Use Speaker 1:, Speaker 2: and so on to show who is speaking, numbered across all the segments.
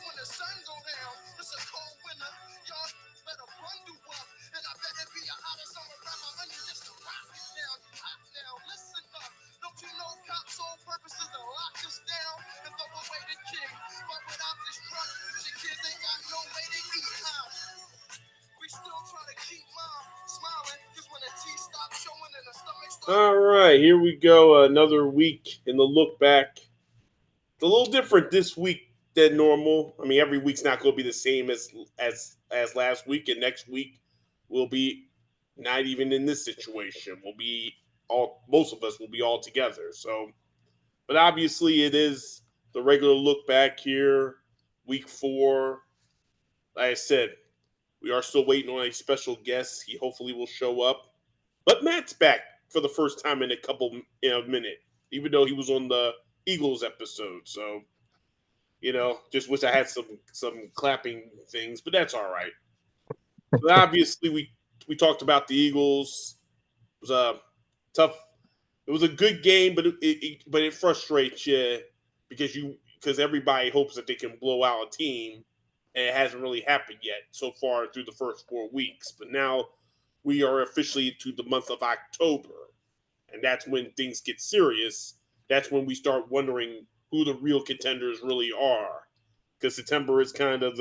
Speaker 1: when the sun go down. It's a cold winter. Y'all better bundle up. And I bet it be a hottest all around my onion just to rock it down. Hot now, listen up. Don't you know cops' sole purpose is to lock us down and throw away the king? But without this truck, your kids ain't got no way to eat, huh? We still try to keep mom smiling, cause when the teeth stop showing and the stomach starts. All right, here we go. Another week in the look back. It's a little different this week than normal. I mean, every week's not going to be the same as last week, and next week will be not even in this situation. We'll be all most of us will be all together. So, but obviously, it is the regular look back here, week 4. Like I said, we are still waiting on a special guest. He hopefully will show up. But Matt's back for the first time in a minute, even though he was on the Eagles episode. So, just wish I had some clapping things, but that's all right. But obviously, we talked about the Eagles. It was a tough. It was a good game, but it frustrates you because everybody hopes that they can blow out a team, and it hasn't really happened yet so far through the first 4 weeks. But now we are officially to the month of October, and that's when things get serious. That's when we start wondering who the real contenders really are, because September is kind of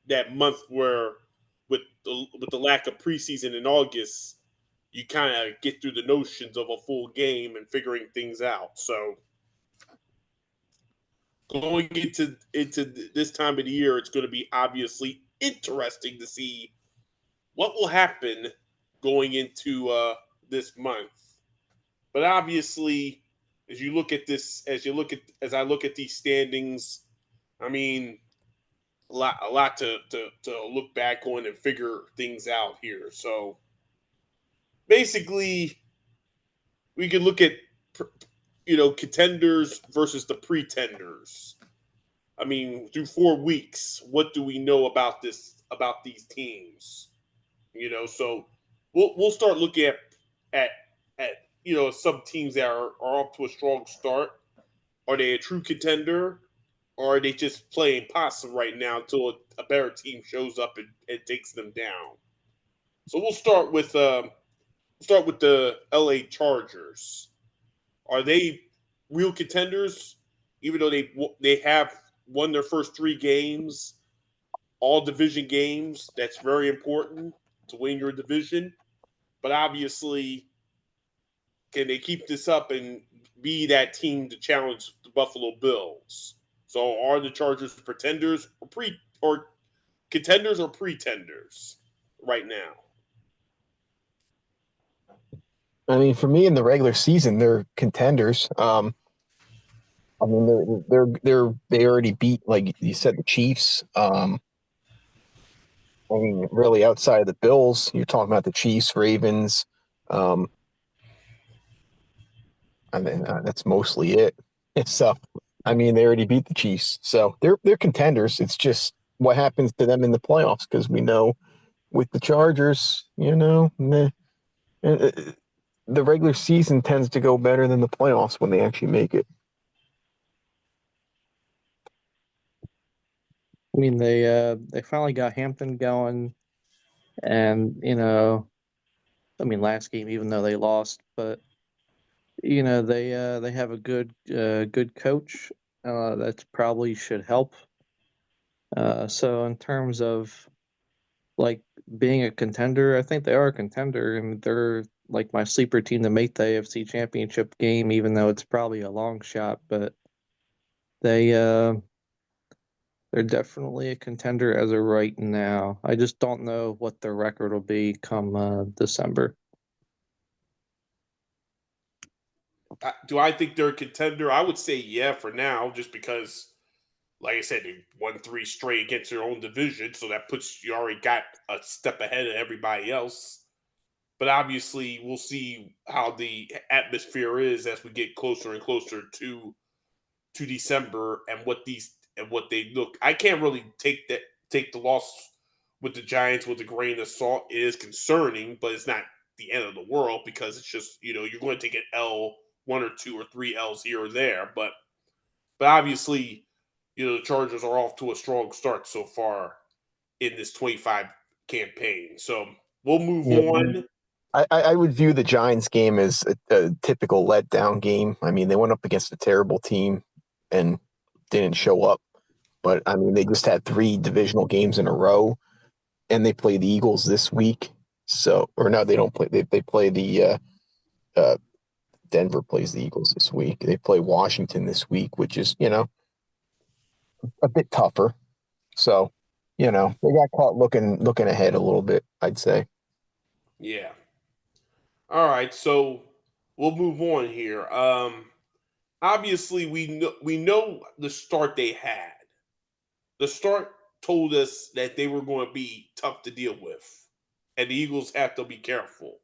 Speaker 1: that month where with the lack of preseason in August, you kind of get through the notions of a full game and figuring things out. So going into this time of the year, it's going to be obviously interesting to see what will happen going into this month. But obviously, as I look at these standings, I mean, a lot to look back on and figure things out here. So basically, we can look at contenders versus the pretenders. I mean, through 4 weeks, what do we know about these teams? So we'll start looking at at some teams that are off to a strong start. Are they a true contender, or are they just playing possum right now until a better team shows up and takes them down? So we'll start with the LA Chargers. Are they real contenders? Even though they have won their first 3 games, all division games. That's very important to win your division. But obviously, can they keep this up and be that team to challenge the Buffalo Bills? So are the Chargers pretenders or contenders or pretenders right now?
Speaker 2: I mean, for me in the regular season, they're contenders. I mean, they already beat, like you said, the Chiefs. I mean, really outside of the Bills, you're talking about the Chiefs, Ravens. Um, I mean, that's mostly it. So, I mean, they already beat the Chiefs, so they're contenders. It's just what happens to them in the playoffs, because we know with the Chargers, uh, the regular season tends to go better than the playoffs when they actually make it.
Speaker 3: I mean, they finally got Hampton going, and I mean, last game, even though they lost, but they have a good coach that probably should help. So in terms of like being a contender, I think they are a contender, and they're like my sleeper team to make the AFC Championship game, even though it's probably a long shot. But they they're definitely a contender as of right now. I just don't know what their record will be come December.
Speaker 1: Do I think they're a contender? I would say yeah for now, just because, like I said, they won 3 straight against their own division, so that puts you already got a step ahead of everybody else. But obviously, we'll see how the atmosphere is as we get closer and closer to December, and what they look. I can't really take the loss with the Giants with a grain of salt. It is concerning, but it's not the end of the world, because it's just you're going to take an L, 1 or 2 or 3 L's here or there. But But obviously, the Chargers are off to a strong start so far in this 25 campaign. So we'll move
Speaker 2: Yeah,
Speaker 1: on.
Speaker 2: I would view the Giants game as a typical letdown game. I mean, they went up against a terrible team and didn't show up. But I mean, they just had three divisional games in a row, and they play the Eagles this week. So, or no, they don't play. They play uh, Denver plays the Eagles this week. They play Washington this week, which is a bit tougher. So, they got caught looking ahead a little bit, I'd say.
Speaker 1: Yeah. All right. So we'll move on here. Obviously, we know the start they had. The start told us that they were going to be tough to deal with, and the Eagles have to be careful.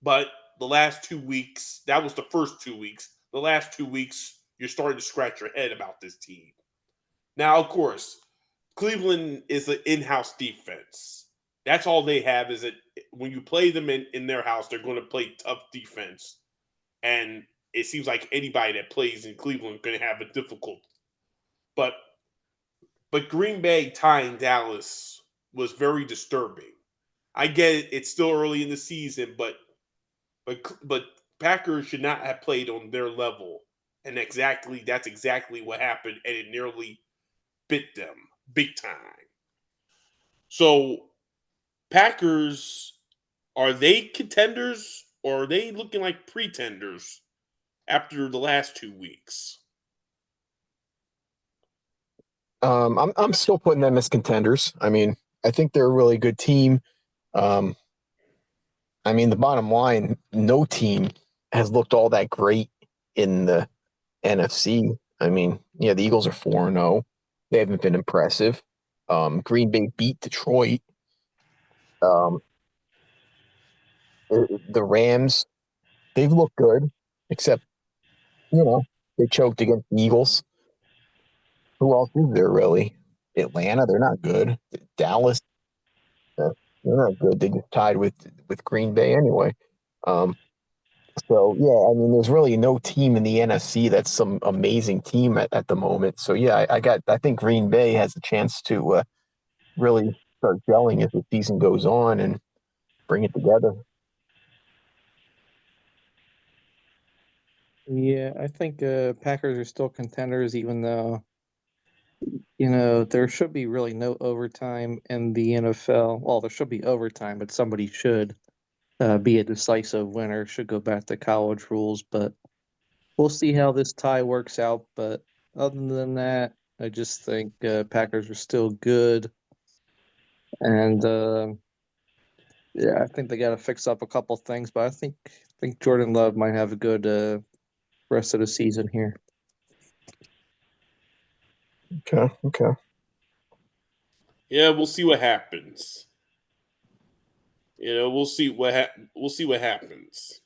Speaker 1: But the last 2 weeks, that was the first 2 weeks. The last 2 weeks, you're starting to scratch your head about this team. Now, of course, Cleveland is an in-house defense. That's all they have is that when you play them in their house, they're going to play tough defense. And it seems like anybody that plays in Cleveland is going to have a difficult. But Green Bay tying Dallas was very disturbing. I get it; it's still early in the season, but Packers should not have played on their level, and that's exactly what happened, and it nearly bit them big time. So Packers, are they contenders or are they looking like pretenders after the last 2 weeks?
Speaker 2: I'm still putting them as contenders. I mean, I think they're a really good team. Um, I mean, the bottom line, no team has looked all that great in the NFC. I mean, yeah, the Eagles are 4-0. They haven't been impressive. Green Bay beat Detroit. Um, the Rams, they've looked good, except, you know, they choked against the Eagles. Who else is there really? Atlanta, they're not good. Dallas, uh, they're not good. They just tied with Green Bay anyway. Um, so yeah, I mean, there's really no team in the NFC that's some amazing team at the moment. So yeah, I think Green Bay has a chance to really start gelling as the season goes on and bring it together.
Speaker 3: Yeah, I think Packers are still contenders, even though there should be really no overtime in the NFL. Well, there should be overtime, but somebody should be a decisive winner. Should go back to college rules, but we'll see how this tie works out. But other than that, I just think Packers are still good, and yeah, I think they got to fix up a couple things. But I think Jordan Love might have a good rest of the season here.
Speaker 2: Okay, okay.
Speaker 1: Yeah, we'll see what happens. We'll see what happens.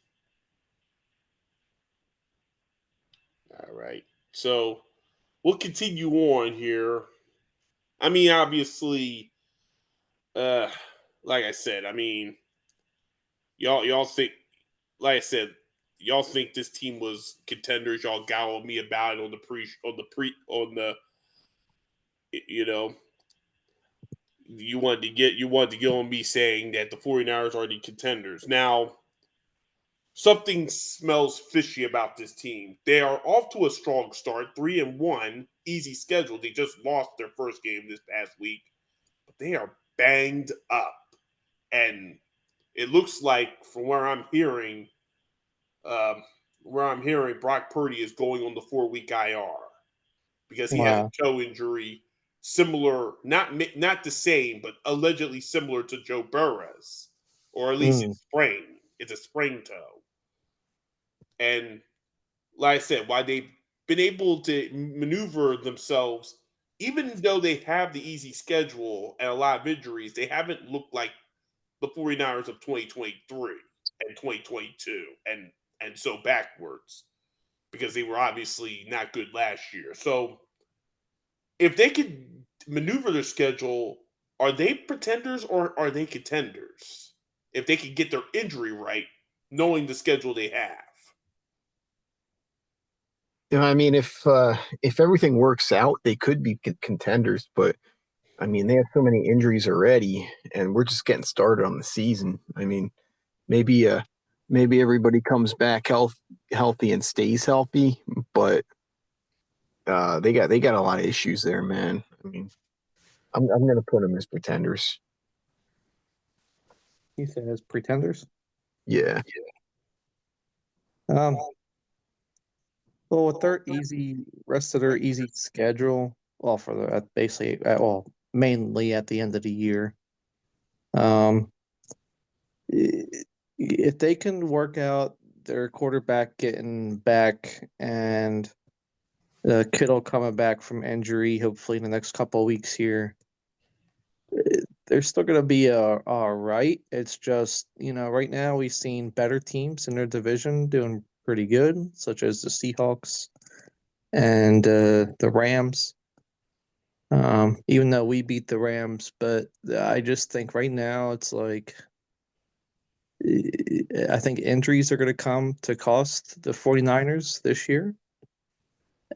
Speaker 1: All right. So we'll continue on here. I mean, obviously, uh, like I said, I mean, y'all think, like I said, y'all think this team was contenders. Y'all galled me about it on the you know you wanted to get on me saying that the 49ers are the contenders. Now, something smells fishy about this team. They are off to a strong start, 3-1, easy schedule. They just lost their first game this past week, but they are banged up, and it looks like, from um, where I'm hearing, Brock Purdy is going on the 4-week IR because he has a
Speaker 3: Wow.
Speaker 1: toe injury similar, not the same, but allegedly similar to Joe Burrow's, or at least
Speaker 3: Mm.
Speaker 1: it's a sprained toe. And like I said, why they've been able to maneuver themselves, even though they have the easy schedule and a lot of injuries, they haven't looked like the 49ers of 2023 and 2022 and so backwards, because they were obviously not good last year. So if they could maneuver their schedule, are they pretenders or are they contenders? If they could get their injury right, knowing the schedule they have.
Speaker 2: I mean, if everything works out, they could be contenders. But I mean, they have so many injuries already, and we're just getting started on the season. I mean, maybe maybe everybody comes back healthy and stays healthy, but they got a lot of issues there, man. I mean, I'm gonna put them as pretenders.
Speaker 3: He says pretenders.
Speaker 2: Yeah.
Speaker 3: Um, well, with their easy rest of their easy schedule, well, for the basically, well, mainly at the end of the year. Um, if they can work out their quarterback getting back and Kittle coming back from injury, hopefully in the next couple of weeks here, they're still going to be all right. It's just, right now we've seen better teams in their division doing pretty good, such as the Seahawks and the Rams. Even though we beat the Rams, but I just think right now it's like I think injuries are going to come to cost the 49ers this year.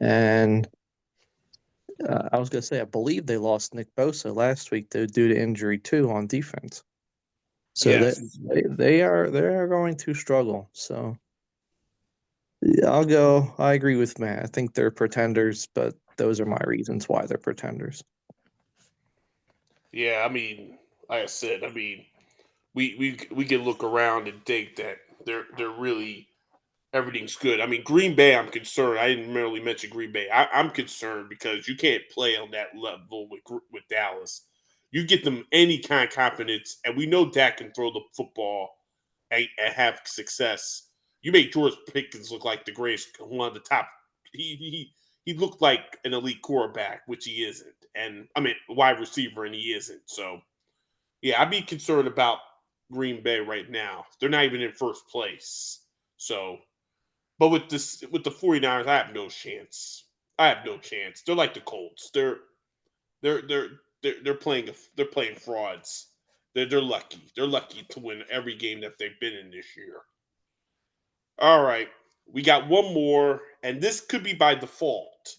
Speaker 3: And I was going to say, I believe they lost Nick Bosa last week due to injury too on defense. So that
Speaker 1: Yes.
Speaker 3: they are going to struggle. So yeah, I'll go. I agree with Matt. I think they're pretenders, but those are my reasons why they're pretenders.
Speaker 1: Yeah, I mean, like I said, I mean, we can look around and think that they're really everything's good. I mean, Green Bay, I'm concerned. I didn't really mention Green Bay. I'm concerned because you can't play on that level with Dallas. You get them any kind of confidence, and we know Dak can throw the football and have success. You make George Pickens look like the greatest, one of the top. He looked like an elite quarterback, which he isn't, and I mean wide receiver, and he isn't. So yeah, I'd be concerned about Green Bay right now. They're not even in first place. So but with the 49ers, I have no chance. I have no chance. They're like the Colts. They're they're they're playing frauds. They're lucky. They're lucky to win every game that they've been in this year. All right. We got one more, and this could be by default.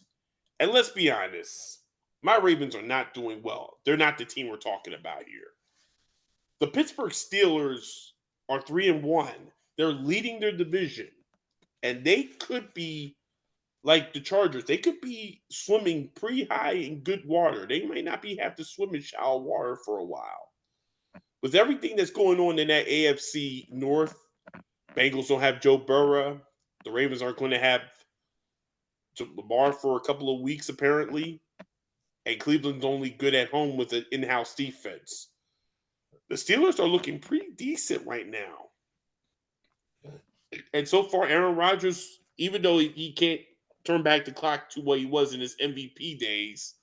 Speaker 1: And let's be honest, my Ravens are not doing well. They're not the team we're talking about here. The Pittsburgh Steelers are 3-1. They're leading their division, and they could be like the Chargers, they could be swimming pretty high in good water. They might not be have to swim in shallow water for a while. With everything that's going on in that AFC North, Bengals don't have Joe Burrow. The Ravens aren't going to have Lamar for a couple of weeks, apparently. And Cleveland's only good at home with an in-house defense. The Steelers are looking pretty decent right now. And so far, Aaron Rodgers, even though he can't turn back the clock to what he was in his MVP days,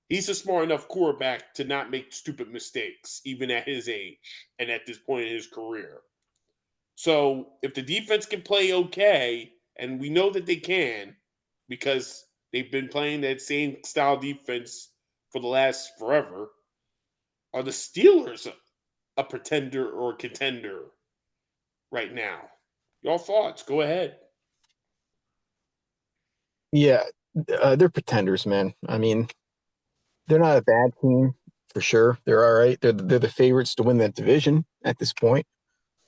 Speaker 1: he's a smart enough quarterback to not make stupid mistakes, even at his age and at this point in his career. So if the defense can play okay, and we know that they can, because they've been playing that same style defense for the last forever, are the Steelers a pretender or a contender right now? Your thoughts? Go ahead.
Speaker 2: Yeah, they're pretenders, man. I mean, they're not a bad team for sure. They're all right. They're the favorites to win that division at this point.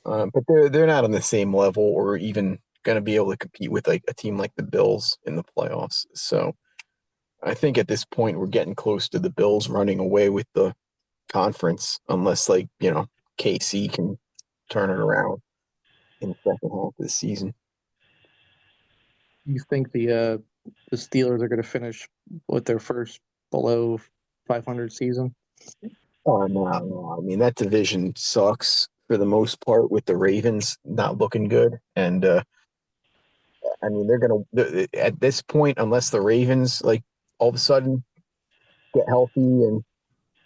Speaker 2: But they're not on the same level or even going to be able to compete with like a team like the Bills in the playoffs. So I think at this point we're getting close to the Bills running away with the conference, unless like KC can turn it around in the second half of the season.
Speaker 3: You think the Steelers are going to finish with their first below 500 season?
Speaker 2: Oh no, no. I mean that division sucks for the most part with the Ravens not looking good, and I mean at this point, unless the Ravens like all of a sudden get healthy and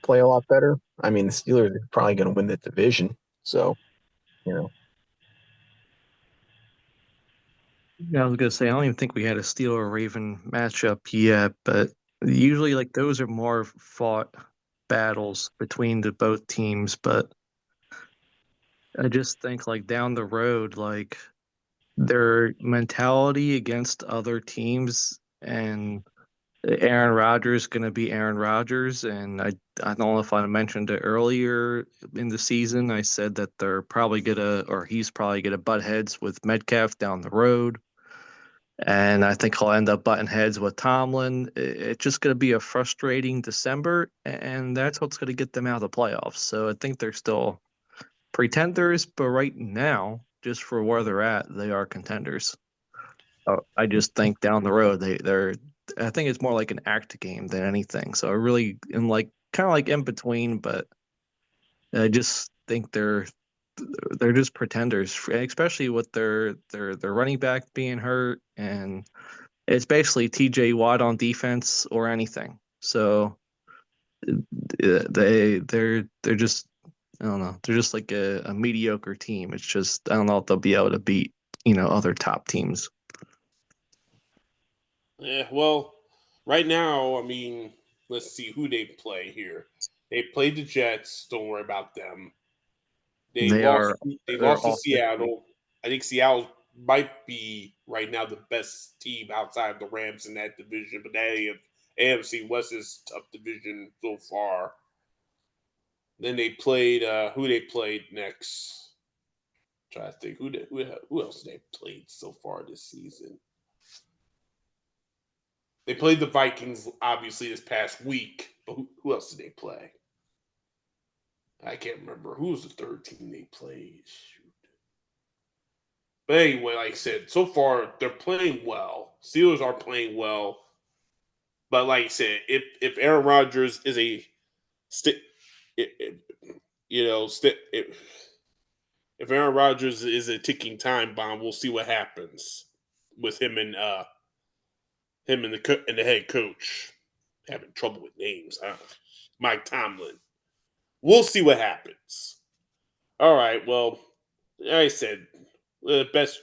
Speaker 2: play a lot better. I mean, the Steelers are probably going to win the division. So, you know,
Speaker 3: Yeah, I was gonna say I don't even think we had a Steeler Raven matchup yet, but usually like those are more fought battles between the both teams. But I just think like down the road, like their mentality against other teams, and Aaron Rodgers going to be Aaron Rodgers. And I don't know if I mentioned it earlier in the season. I said that they're probably he's probably going to butt heads with Metcalf down the road. And I think he'll end up butting heads with Tomlin. It's just going to be a frustrating December, and that's what's going to get them out of the playoffs. So I think they're still pretenders, but right now, just for where they're at, they are contenders. I just think down the road they're. I think it's more like an act game than anything. So I really am like kind of like in between, but I just think they're just pretenders, especially with their running back being hurt, and it's basically T.J. Watt on defense or anything. So they're just I don't know. They're just like a mediocre team. It's just I don't know if they'll be able to beat other top teams.
Speaker 1: Yeah, well, right now, I mean, let's see who they play here. They played the Jets. Don't worry about them. They
Speaker 3: They
Speaker 1: lost.
Speaker 3: are
Speaker 1: They
Speaker 3: they're
Speaker 1: lost to
Speaker 3: off this week.
Speaker 1: Seattle. I think Seattle might be right now the best team outside of the Rams in that division, but that AFC West is a tough division so far. Then they played. Who they played next? Try to think who else they played so far this season. They played the Vikings obviously this past week, but who else did they play? I can't remember who was the third team they played. Shoot. But anyway, like I said, so far they're playing well. Steelers are playing well, but like I said, if Aaron Rodgers is a if Aaron Rodgers is a ticking time bomb, we'll see what happens with him and the head coach. Having trouble with names, huh? Mike Tomlin. We'll see what happens. All right. Well, like I said, best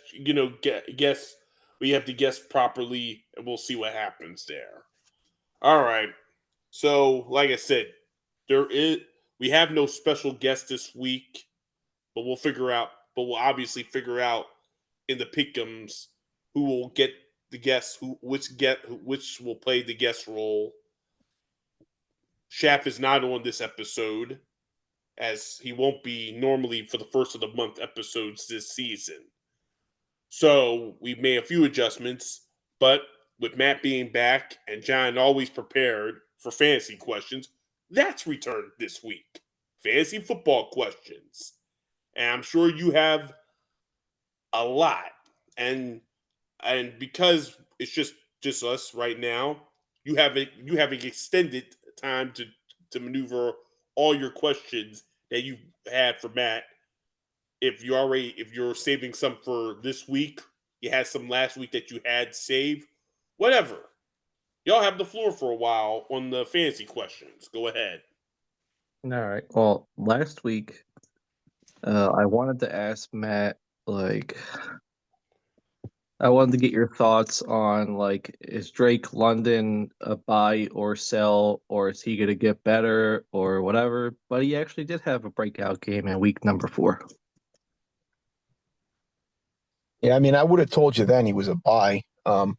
Speaker 1: guess. We have to guess properly, and we'll see what happens there. All right. So, like I said, there is we have no special guest this week, but we'll figure out. But we'll obviously figure out in the pick'ems who will get the guest, which will play the guest role. Shaft is not on this episode, as he won't be normally for the first of the month episodes this season. So we've made a few adjustments, but with Matt being back and John always prepared for fantasy questions, that's returned this week. Fantasy football questions. And I'm sure you have a lot. And because it's just us right now, you have an extended time to maneuver all your questions that you've had for Matt. If you're saving some for this week, you had some last week that you had saved, whatever. Y'all have the floor for a while on the fantasy questions. Go ahead.
Speaker 3: All right. Well, last week, I wanted to ask Matt, like, I wanted to get your thoughts on, like, is Drake London a buy or sell, or is he going to get better, or whatever? But he actually did have a breakout game in week number 4.
Speaker 2: Yeah, I mean, I would have told you then he was a buy. I'm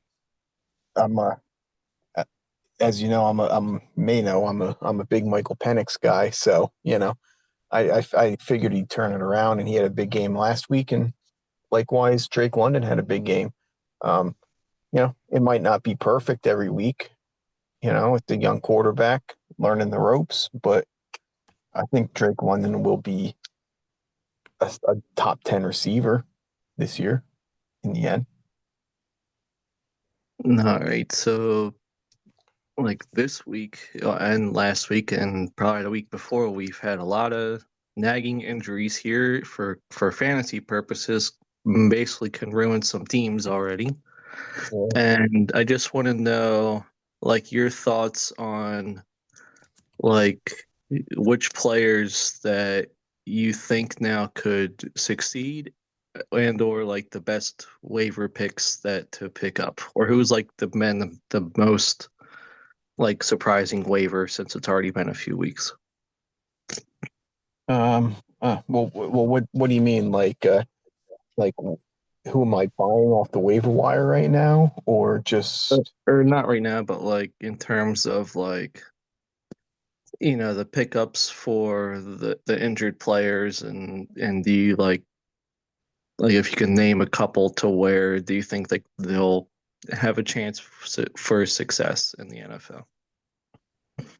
Speaker 2: a, as you know, I'm a big Michael Penix guy. So I figured he'd turn it around, and he had a big game last week, and likewise, Drake London had a big game. It might not be perfect every week, with the young quarterback learning the ropes, but I think Drake London will be a top 10 receiver this year in the end.
Speaker 3: All right. So, like, this week and last week and probably the week before, we've had a lot of nagging injuries here for fantasy purposes. Basically, can ruin some teams already.
Speaker 2: Yeah.
Speaker 3: And I just want to know, like, your thoughts on, like, which players that you think now could succeed, and or like the best waiver picks that to pick up, or who's like the most like surprising waiver since it's already been a few weeks.
Speaker 2: Well, what do you mean? Like who am I buying off the waiver wire right now, or just
Speaker 3: Or not right now, but like in terms of like the pickups for the injured players, and do you like if you can name a couple to where do you think that they'll have a chance for success in the NFL?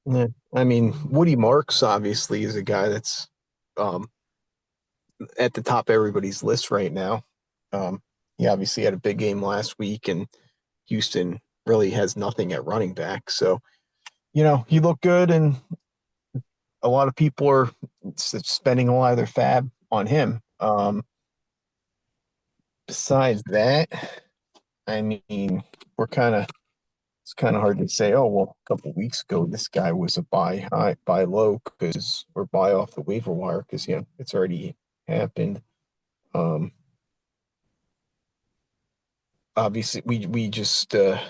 Speaker 2: yeah, I mean, Woody Marks obviously is a guy that's um, at the top of everybody's list right now. Um, he obviously had a big game last week, and Houston really has nothing at running back. So, he looked good, and a lot of people are spending a lot of their fab on him. Besides that, I mean, it's kind of hard to say, oh, well, a couple weeks ago, this guy was a buy high, buy low, or buy off the waiver wire because, it's already happened. Um, Obviously, we just, the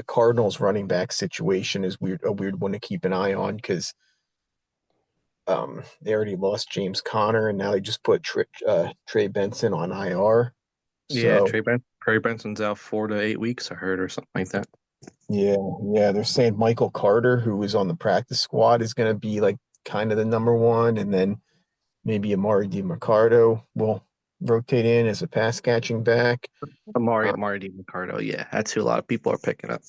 Speaker 2: Cardinals running back situation is a weird one to keep an eye on because they already lost James Conner, and now they just put Trey Benson on IR.
Speaker 3: Yeah,
Speaker 2: So
Speaker 3: Trey Benson's out 4 to 8 weeks, I heard, or something like that.
Speaker 2: yeah, yeah, they're saying Michael Carter, who was on the practice squad, is going to be like kind of the number one, and then maybe Amari DiMercado will rotate in as a pass catching back.
Speaker 3: Amari DiMercado, yeah, that's who a lot of people are picking up.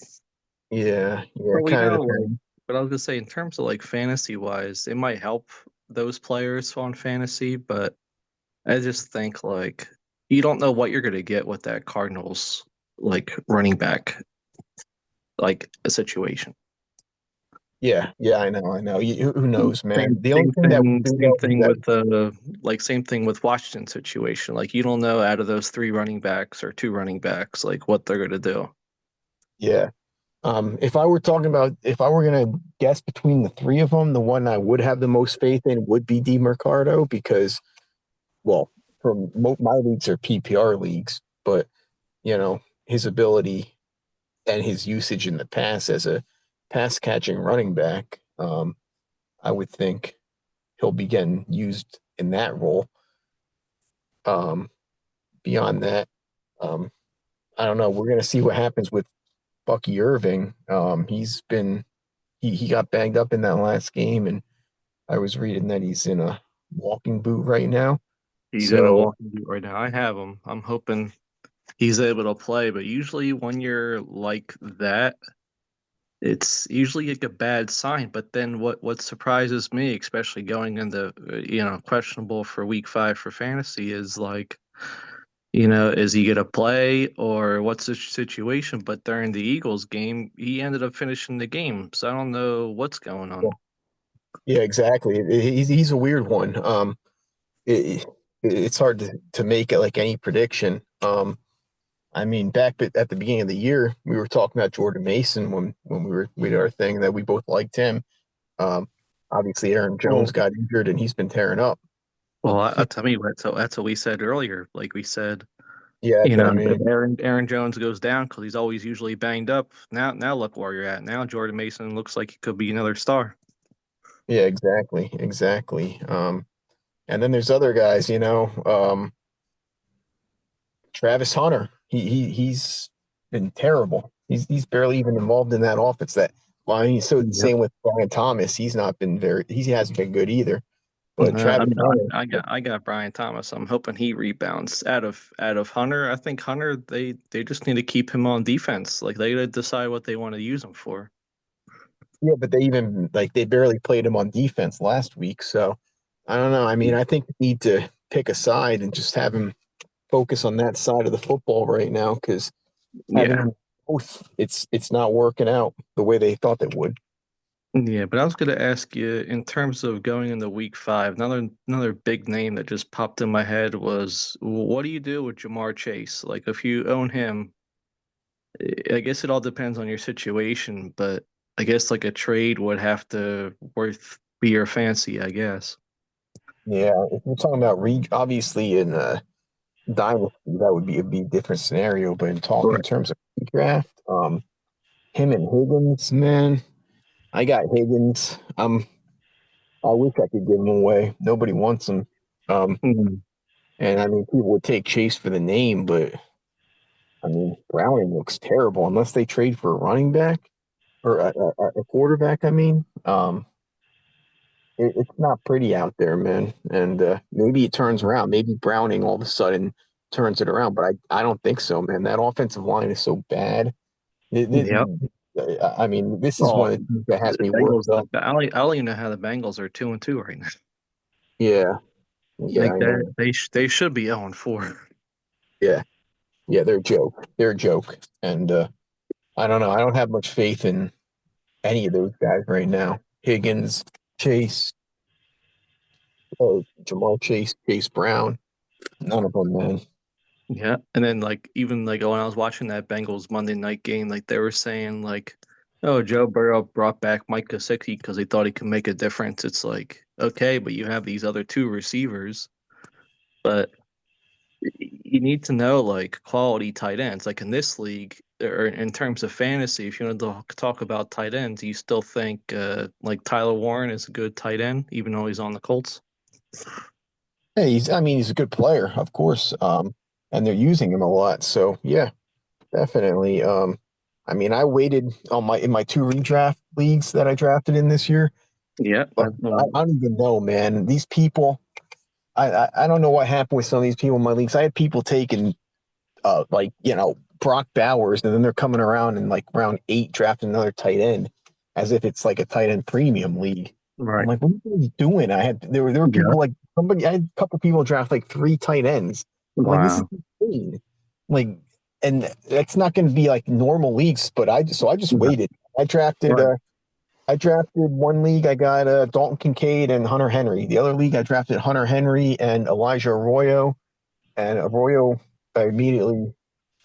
Speaker 2: Yeah, yeah,
Speaker 3: But we
Speaker 2: kind of
Speaker 3: know, like,
Speaker 2: depends.
Speaker 3: but I was gonna say, in terms of like fantasy wise, it might help those players on fantasy, but I just think like you don't know what you're gonna get with that Cardinals like running back like a situation.
Speaker 2: Yeah, yeah, I know. Who knows, man?
Speaker 3: Same
Speaker 2: The only
Speaker 3: same
Speaker 2: thing that we
Speaker 3: thing
Speaker 2: do
Speaker 3: same
Speaker 2: know is
Speaker 3: thing
Speaker 2: that
Speaker 3: with same thing with Washington situation. Like you don't know out of those three running backs or two running backs like what they're gonna do.
Speaker 2: yeah. If I were gonna guess between the three of them, the one I would have the most faith in would be DiMercado because, well, my leagues are PPR leagues, but his ability and his usage in the pass as a pass catching running back, I would think he'll be getting used in that role. Um, Beyond that, um, I don't know. We're gonna see what happens with Bucky Irving. He got banged up in that last game, and I was reading that he's in a walking boot right now.
Speaker 3: He's in a
Speaker 2: So
Speaker 3: walking boot right now. I have him. I'm hoping he's able to play, but usually when you're like that, it's usually like a bad sign. But then what surprises me, especially going into questionable for week 5 for fantasy, is like is he gonna play or what's the situation? But during the Eagles game, he ended up finishing the game, so I don't know what's going on.
Speaker 2: yeah, exactly. He's a weird one. It, it's hard to make it like any prediction. I mean, back at the beginning of the year, we were talking about Jordan Mason when we did our thing that we both liked him. Um, Obviously, Aaron Jones
Speaker 3: Well,
Speaker 2: got injured and he's been tearing up.
Speaker 3: I tell me what. So that's what we said earlier. Like we said,
Speaker 2: Yeah, but I
Speaker 3: if
Speaker 2: mean,
Speaker 3: Aaron Jones goes down because he's always usually banged up. Now look where you're at. Now Jordan Mason looks like he could be another star.
Speaker 2: yeah, exactly, exactly. And then there's other guys, Travis Hunter. He's been terrible. He's barely even involved in that offense. So
Speaker 3: Yep.
Speaker 2: same with Brian Thomas. He hasn't been good either. But
Speaker 3: I
Speaker 2: Travis
Speaker 3: mean,
Speaker 2: Hunter,
Speaker 3: I got Brian Thomas. I'm hoping he rebounds out of Hunter. I think Hunter they just need to keep him on defense. Like they got to decide what they want to use him for.
Speaker 2: yeah, but they barely played him on defense last week. So I don't know. I mean, I think we need to pick a side and just have him focus on that side of the football right now because having
Speaker 3: Yeah.
Speaker 2: them both, it's not working out the way they thought it would.
Speaker 3: Yeah, but I was gonna ask you in terms of going into week 5, another big name that just popped in my head was what do you do with Jamar Chase? Like if you own him, I guess it all depends on your situation, but I guess like a trade would have to worth be your fancy, I guess.
Speaker 2: Yeah, if you're talking about obviously in dynasty, that would be a different scenario. But in
Speaker 3: Right.
Speaker 2: terms of redraft, him and Higgins, man, I got Higgins. I wish I could give him away. Nobody wants him. Um,
Speaker 3: Mhm.
Speaker 2: And I mean, people would take Chase for the name, but I mean, Browning looks terrible unless they trade for a running back or a quarterback. I mean, it's not pretty out there, man. And maybe it turns around. Maybe Browning all of a sudden turns it around, but I don't think so, man. That offensive line is so bad.
Speaker 3: Yep.
Speaker 2: I mean, this is one
Speaker 3: Well,
Speaker 2: of the things that has
Speaker 3: the
Speaker 2: me
Speaker 3: Bengals.
Speaker 2: worked up.
Speaker 3: I don't even know how the Bengals are 2-2 right now.
Speaker 2: Yeah, yeah,
Speaker 3: Like
Speaker 2: I
Speaker 3: that,
Speaker 2: know.
Speaker 3: they should be 0-4.
Speaker 2: Yeah, yeah, they're a joke. They're a joke, and I don't know. I don't have much faith in any of those guys right now. Higgins, Chase, Jamal Chase, Chase Brown. None of them, man.
Speaker 3: Yeah, and then like even like when I was watching that Bengals Monday night game, like they were saying like, "Oh, Joe Burrow brought back Mike Gesicki because he thought he could make a difference." It's like, okay, but you have these other two receivers, but you need to know like quality tight ends. Like in this league, or in terms of fantasy, if you want to talk about tight ends, you still think like Tyler Warren is a good tight end, even though he's on the Colts.
Speaker 2: Hey, I mean, he's a good player, of course. And they're using him a lot. So yeah, definitely. I mean, I waited on in my two redraft leagues that I drafted in this year.
Speaker 3: Yeah,
Speaker 2: But I don't even know, man. These people, I don't know what happened with some of these people in my leagues. I had people taking like Brock Bowers, and then they're coming around in like round 8 drafting another tight end, as if it's like a tight end premium league. I'm
Speaker 3: right.
Speaker 2: like, what are you doing? There were
Speaker 3: Yeah.
Speaker 2: people like somebody. I had a couple people draft like 3 tight ends. I'm like, this is
Speaker 3: Wow.
Speaker 2: insane. Like, and that's not going to be like normal leagues. But I just
Speaker 3: Yeah.
Speaker 2: waited. I drafted.
Speaker 3: Right.
Speaker 2: I drafted one league. I got Dalton Kincaid and Hunter Henry. The other league, I drafted Hunter Henry and Elijah Arroyo. And Arroyo, I immediately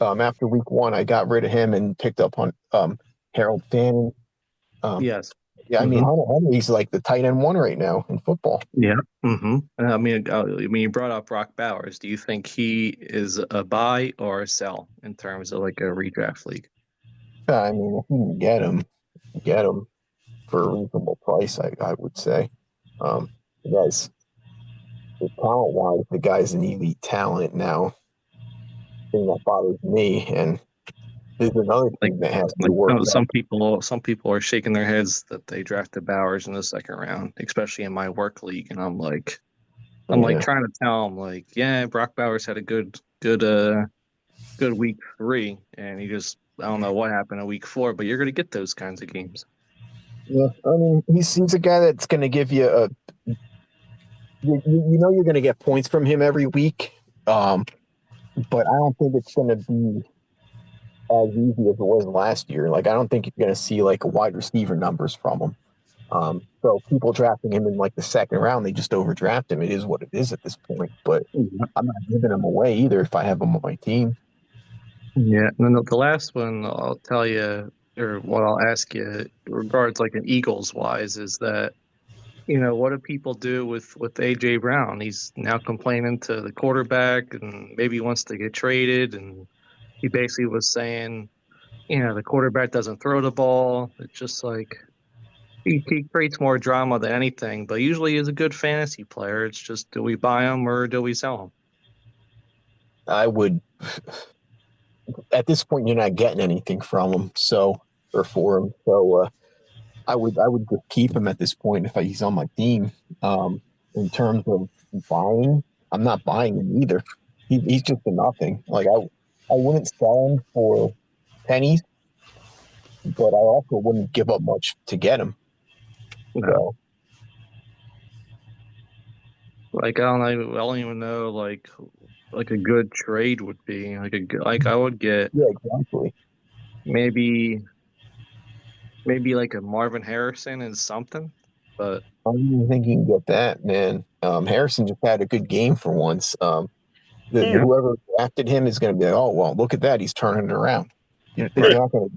Speaker 2: after week 1, I got rid of him and picked up on Harold Fanning. Um,
Speaker 3: Yes.
Speaker 2: yeah, I mean
Speaker 3: Hmm.
Speaker 2: Hunter Henry's like the tight end one right now in football.
Speaker 3: Yeah. Hmm. I mean, you brought up Brock Bowers. Do you think he is a buy or a sell in terms of like a redraft league?
Speaker 2: I mean, if you can get him for a reasonable price, I would say. The guy's talent wise, the guy's an elite talent now. Thing that bothers me, and there's another
Speaker 3: Like,
Speaker 2: thing that has to
Speaker 3: like
Speaker 2: work out.
Speaker 3: some people are shaking their heads that they drafted Bowers in the second round, especially in my work league, and I'm like
Speaker 2: Yeah,
Speaker 3: trying to tell him like, yeah, Brock Bowers had a good week 3, and he just I don't know what happened in week 4, but you're gonna get those kinds of games.
Speaker 2: yeah. I mean, he's a guy that's going to give you a you know you're going to get points from him every week. Um, but I don't think it's going to be as easy as it was last year. Like I don't think you're going to see like a wide receiver numbers from him. So people drafting him in like the second round, they just overdraft him. It is what it is at this point. But
Speaker 3: Yeah.
Speaker 2: I'm not giving him away either if I have him on my team.
Speaker 3: Yeah, and then the last one I'll tell you, or what I'll ask you, regards like an Eagles wise, is that what do people do with AJ Brown? He's now complaining to the quarterback, and maybe he wants to get traded, and he basically was saying, the quarterback doesn't throw the ball. It's just like he creates more drama than anything, but usually he's a good fantasy player. It's just do we buy him or do we sell him?
Speaker 2: I would at this point you're not getting anything from him, so or for him. So I would just keep him at this point if he's on my team. In terms of buying, I'm not buying him either. He's just a nothing. Like I wouldn't sell him for pennies, but I also wouldn't give up much to get him.
Speaker 3: No.
Speaker 2: So
Speaker 3: Like I don't even know like a good trade would be like I would get
Speaker 2: yeah, exactly.
Speaker 3: maybe maybe like a Marvin Harrison and something, but
Speaker 2: I don't even think you can get that, man. Harrison just had a good game for once.
Speaker 3: yeah,
Speaker 2: Whoever drafted him is going to be like, oh well, look at that, he's turning it around. They're
Speaker 3: right.
Speaker 2: not going to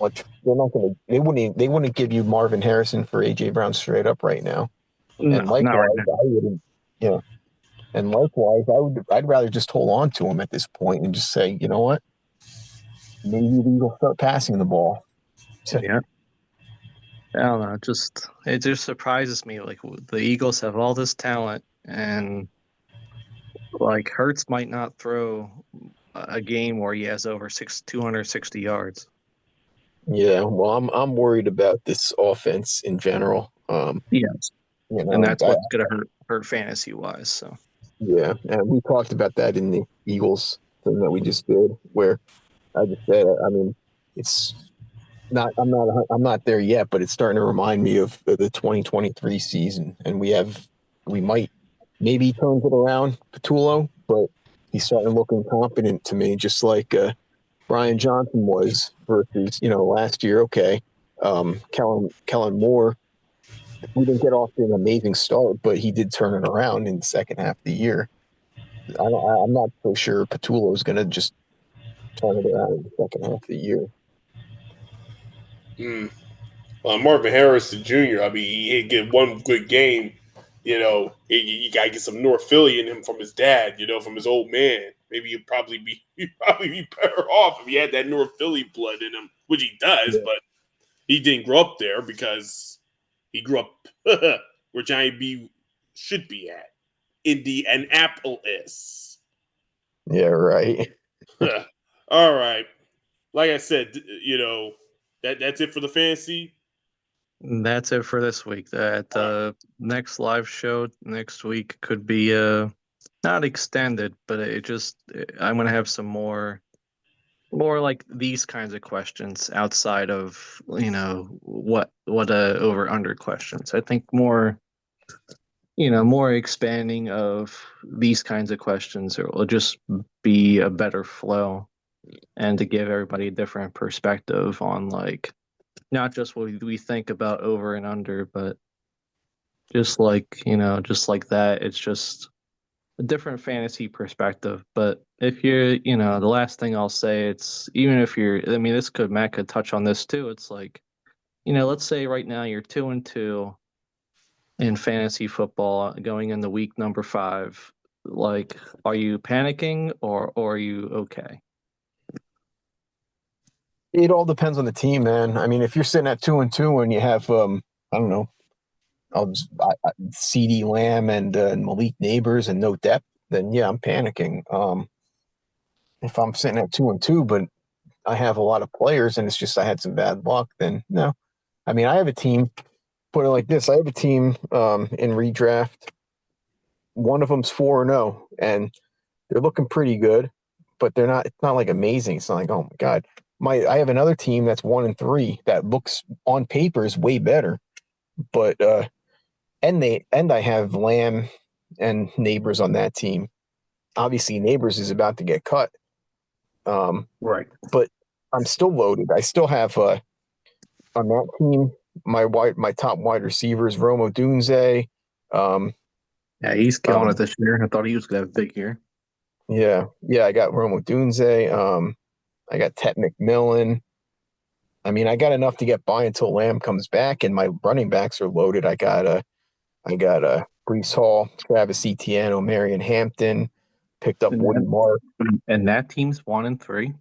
Speaker 2: much. They're not going to. They wouldn't give you Marvin Harrison for AJ Brown straight up right now. And
Speaker 3: No, not right
Speaker 2: likewise,
Speaker 3: now.
Speaker 2: I wouldn't. You know, and likewise, I'd rather just hold on to him at this point and just say, you know what, maybe the Eagles start passing the ball.
Speaker 3: Yeah, I don't know. It just surprises me. Like the Eagles have all this talent, and Like Hertz might not throw a game where he has over 260 yards.
Speaker 2: Yeah, well, I'm worried about this offense in general.
Speaker 3: Yes,
Speaker 2: You
Speaker 3: and
Speaker 2: know,
Speaker 3: that's what's going to hurt fantasy wise. So
Speaker 2: yeah, and we talked about that in the Eagles thing that we just did, where I just said, I mean, it's not, I'm not there yet, but it's starting to remind me of the 2023 season, and we might maybe he turns it around, Patullo, but he's starting looking confident to me, just like Brian Johnson was versus last year. Okay, Kellen Moore, we didn't get off to an amazing start, but he did turn it around in the second half of the year. I'm not so sure Patullo is going to just turn it around in the second half of the year.
Speaker 1: Mm. Marvin Harris Jr. I mean, he get one good game. You gotta get some North Philly in him from his dad. From his old man. Maybe he'd probably be better off if he had that North Philly blood in him, which he does.
Speaker 2: Yeah,
Speaker 1: But he didn't grow up there because he grew up where Johnny B should be at, Indianapolis.
Speaker 2: yeah, right.
Speaker 1: All right, like I said, that's it for the fantasy.
Speaker 3: that's it for this week. That
Speaker 1: All right.
Speaker 3: next live show next week could be not extended, but it just I'm gonna have some more like these kinds of questions outside of what over under questions. I think more expanding of these kinds of questions will just be a better flow and to give everybody a different perspective on like not just what we think about over and under, but just like that. It's just a different fantasy perspective. But if the last thing I'll say, it's even if I mean, Matt could touch on this too. It's like, let's say right now you're 2-2 in fantasy football going into week number 5. Like, are you panicking or are you okay?
Speaker 2: It all depends on the team, man. I mean, if you're sitting at 2-2 and you have, I don't know, CD Lamb and Malik Neighbors and no depth, then yeah, I'm panicking. If I'm sitting at 2-2, but I have a lot of players and it's just I had some bad luck, then no. I mean, I have a team. Put it like this: I have a team in redraft. One of them's 4-0, and they're looking pretty good, but they're not. It's not like amazing. It's not like, oh my god. I have another team that's 1-3 that looks on paper is way better, but and I have Lamb and Neighbors on that team. Obviously, Neighbors is about to get cut,
Speaker 3: Right.
Speaker 2: but I'm still loaded. I still have on that team my top wide receivers Romo Dunze. Um,
Speaker 3: Yeah, he's killing it
Speaker 2: um,
Speaker 3: this year. I thought he was gonna have a big year.
Speaker 2: yeah, I got Romo Dunze. I got Tet McMillan. I mean, I got enough to get by until Lamb comes back, and my running backs are loaded. I got Brees Hall, Travis Etienne, O'Marion Hampton. Picked up
Speaker 3: And
Speaker 2: Woody Mark.
Speaker 3: that team's 1-3.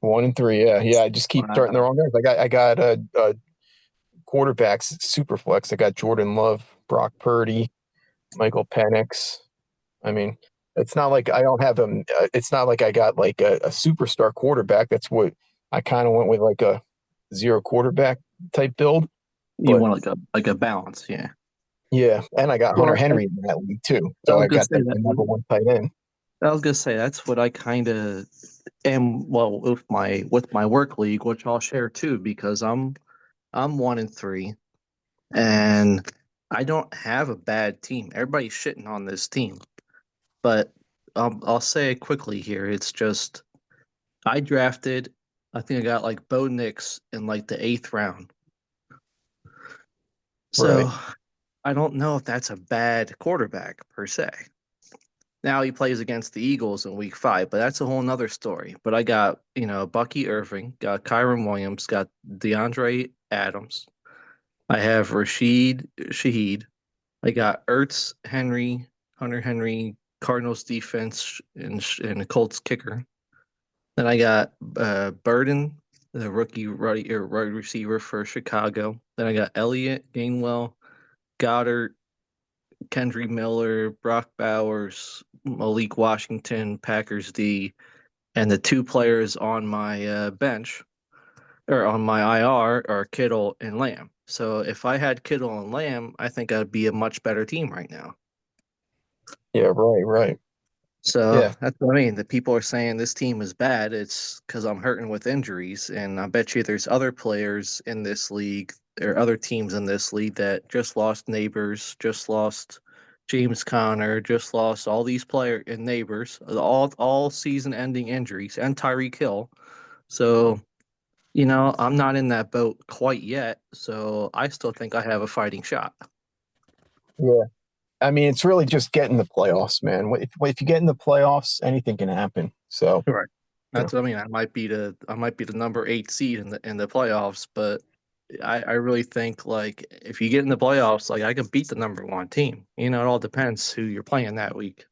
Speaker 2: 1-3. Yeah. I just keep starting the
Speaker 3: Wow.
Speaker 2: wrong guys. I got quarterbacks super flex. I got Jordan Love, Brock Purdy, Michael Penix. I mean, it's not like I don't have them. It's not like I got like a superstar quarterback. That's what I kind of went with, like a zero quarterback type build.
Speaker 3: You
Speaker 2: But
Speaker 3: want like a balance, yeah.
Speaker 2: yeah, and I got Hunter
Speaker 3: Well,
Speaker 2: Henry in that league too.
Speaker 3: I
Speaker 2: So
Speaker 3: was
Speaker 2: I
Speaker 3: gonna
Speaker 2: got
Speaker 3: say
Speaker 2: the number
Speaker 3: that.
Speaker 2: one tight end.
Speaker 3: I was gonna say that's what I kind of am. Well, with my work league, which I'll share too, because I'm 1-3, and I don't have a bad team. Everybody's shitting on this team, but I'll say it quickly here. It's just I drafted. I think I got like Bo Nix in like the 8th round.
Speaker 2: Right.
Speaker 3: So I don't know if that's a bad quarterback per se. Now he plays against the Eagles in week 5, but that's a whole nother story. But I got, Bucky Irving, got Kyron Williams, got DeAndre Adams. I have Rashid Shaheed. I got Ertz, Henry, Hunter Henry, Cardinals defense, and the Colts kicker. Then I got Burden, the rookie right receiver for Chicago. Then I got Elliott, Gainwell, Goddard, Kendry Miller, Brock Bowers, Malik Washington, Packers D, and the 2 players on my bench or on my IR are Kittle and Lamb. So if I had Kittle and Lamb, I think I'd be a much better team right now.
Speaker 2: Yeah, right.
Speaker 3: So
Speaker 2: Yeah,
Speaker 3: that's what I mean. The people are saying this team is bad. It's because I'm hurting with injuries, and I bet you there's other players in this league or other teams in this league that just lost Neighbors, just lost James Conner, just lost all these player and Neighbors, all season-ending injuries, and Tyreek Hill. So I'm not in that boat quite yet. So I still think I have a fighting shot.
Speaker 2: yeah. I mean, it's really just getting the playoffs, man. If you get in the playoffs, anything can happen. So,
Speaker 3: Right.
Speaker 2: you know,
Speaker 3: That's what I mean. I might be the number 8 seed in the playoffs, but I really think like if you get in the playoffs, like I can beat the number 1 team. It all depends who you're playing that week.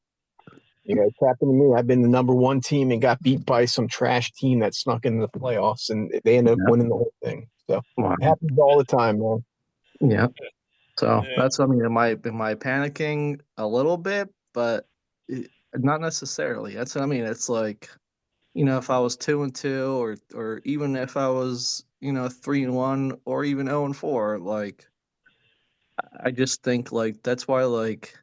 Speaker 2: it's happened to me. I've been the number 1 team and got beat by some trash team that snuck into the playoffs, and they ended up
Speaker 3: Yeah.
Speaker 2: winning the whole thing. So
Speaker 3: Wow.
Speaker 2: it happens all the time, man.
Speaker 3: Yeah. So
Speaker 1: Yeah.
Speaker 3: that's what I mean. Am I panicking a little bit, but not necessarily. That's what I mean. It's like if I was 2-2, or even if I was 3-1, or even 0-4, like I just think like that's why like